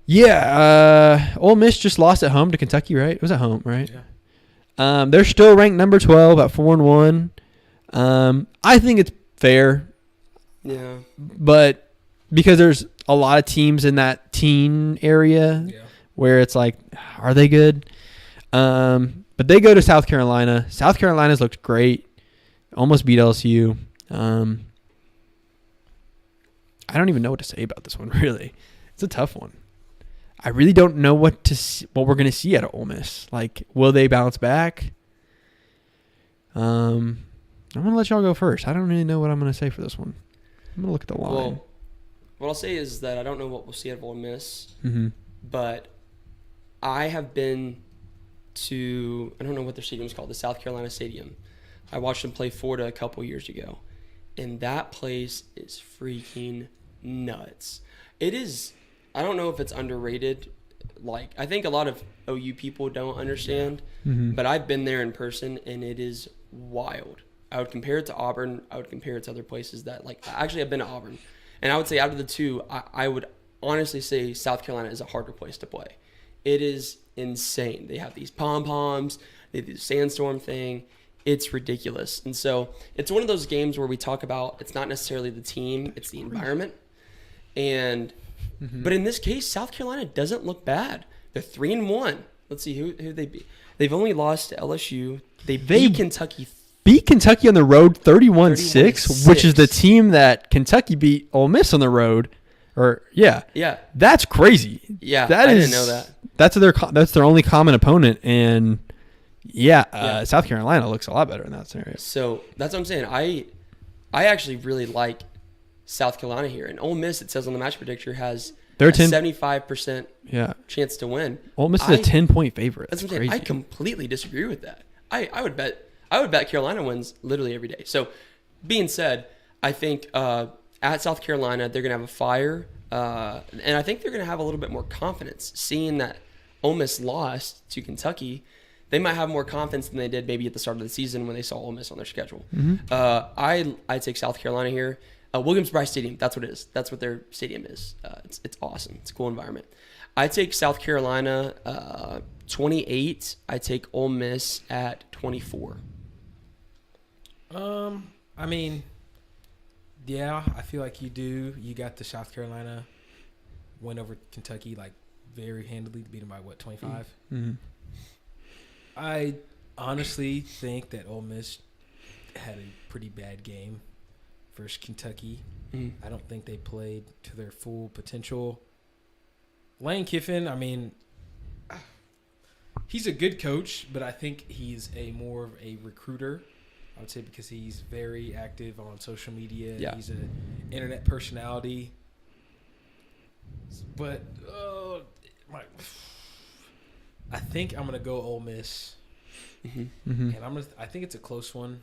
Yeah, Ole Miss just lost at home to Kentucky, right? It was at home, right? Yeah. They're still ranked number 12 at 4-1. I think it's fair. Yeah. But because there's a lot of teams in that teen area where it's are they good? But they go to South Carolina. South Carolina's looked great. Almost beat LSU. I don't even know what to say about this one, really. It's a tough one. I really don't know what we're going to see out of Ole Miss. Will they bounce back? I'm going to let y'all go first. I don't really know what I'm going to say for this one. I'm going to look at the line. Well, what I'll say is that I don't know what we'll see out of Ole Miss, but I have been to, I don't know what their stadium is called, the South Carolina Stadium. I watched them play Florida a couple years ago, and that place is freaking nuts. It is. I don't know if it's underrated. Like, I think a lot of OU people don't understand, but I've been there in person, and it is wild. I would compare it to Auburn. I would compare it to other places that, like, actually I've been to Auburn. And I would say out of the two, I would honestly say South Carolina is a harder place to play. It is insane. They have these pom-poms. They do the sandstorm thing. It's ridiculous. And so it's one of those games where we talk about it's not necessarily the team, it's the environment. And but in this case, South Carolina doesn't look bad. They're 3-1. Let's see who they beat. They've only lost to LSU. They beat Kentucky. Beat Kentucky on the road 31-6, which is the team that Kentucky beat Ole Miss on the road. Yeah. That's crazy. Yeah, I didn't know that. That's their only common opponent, and South Carolina looks a lot better in that scenario. So that's what I'm saying. I actually really like South Carolina here, and Ole Miss, it says on the match predictor, has a 75% chance to win. Ole Miss is a 10-point favorite. That's what I'm saying. I completely disagree with that. I would bet Carolina wins literally every day. So, being said, I think at South Carolina they're gonna have a fire, and I think they're gonna have a little bit more confidence, seeing that Ole Miss lost to Kentucky. They might have more confidence than they did maybe at the start of the season when they saw Ole Miss on their schedule. I take South Carolina here. Williams-Brice Stadium, that's what it is. That's what their stadium is. It's awesome. It's a cool environment. I take South Carolina 28. I take Ole Miss at 24. I mean, yeah, I feel like you do. You got the South Carolina win over Kentucky like very handily, beat them by 25. I honestly think that Ole Miss had a pretty bad game versus Kentucky. I don't think they played to their full potential. Lane Kiffin, I mean, he's a good coach, but I think he's more of a recruiter. I would say because he's very active on social media. Yeah. He's an internet personality. But I think I'm gonna go Ole Miss, and I think it's a close one.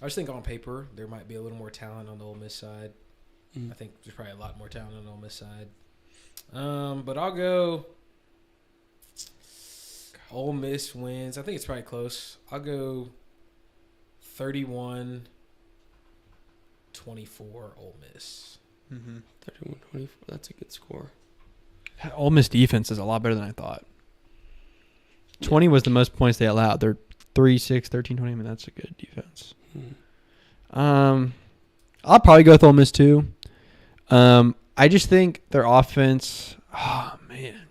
I just think on paper there might be a little more talent on the Ole Miss side. I think there's probably a lot more talent on the Ole Miss side. But I'll go Ole Miss wins. I think it's probably close. I'll go 31-24 Ole Miss. 31-24. That's a good score. Ole Miss defense is a lot better than I thought. 20 was the most points they allowed. They're 3-6, 13-20. I mean, that's a good defense. I'll probably go with Ole Miss too. I just think their offense. Oh man,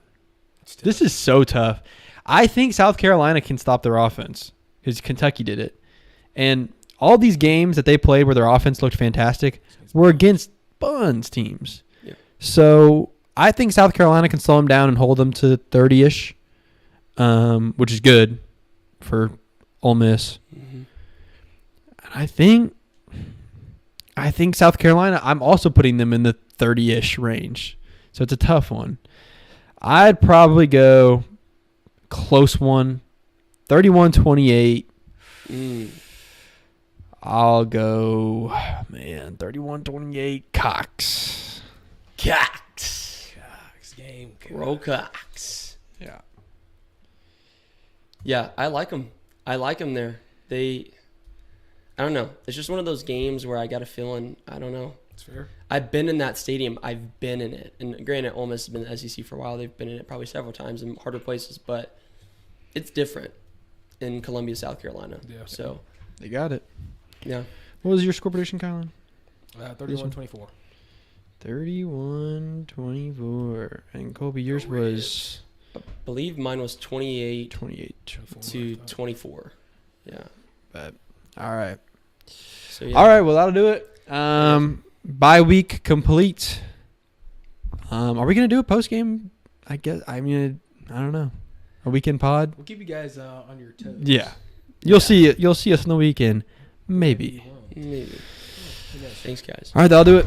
this is so tough. I think South Carolina can stop their offense because Kentucky did it, and all these games that they played where their offense looked fantastic were against Buns teams. Yeah. So I think South Carolina can slow them down and hold them to 30-ish, which is good for Ole Miss. And I think South Carolina, I'm also putting them in the 30-ish range. So it's a tough one. I'd probably go close one, 31-28. I'll go, 31-28 Cox. Cox game. Roll Cox. Yeah. Yeah, I like them. there. I don't know. It's just one of those games where I got a feeling, I don't know. That's fair. I've been in that stadium. I've been in it. And granted, Ole Miss has been in the SEC for a while. They've been in it probably several times in harder places, but it's different in Columbia, South Carolina. Yeah. So they got it. Yeah. What was your score prediction, Kylan? 31-24. 31-24. And Colby, yours was? I believe mine was 28 to 24. Yeah. But all right. So, yeah. All right, well that'll do it. Bye week complete. Are we gonna do a post game? I guess. I mean, I don't know. A weekend pod. We'll keep you guys on your toes. Yeah. You'll see it. You'll see us on the weekend. Maybe. Thanks, guys. All right, that'll do it.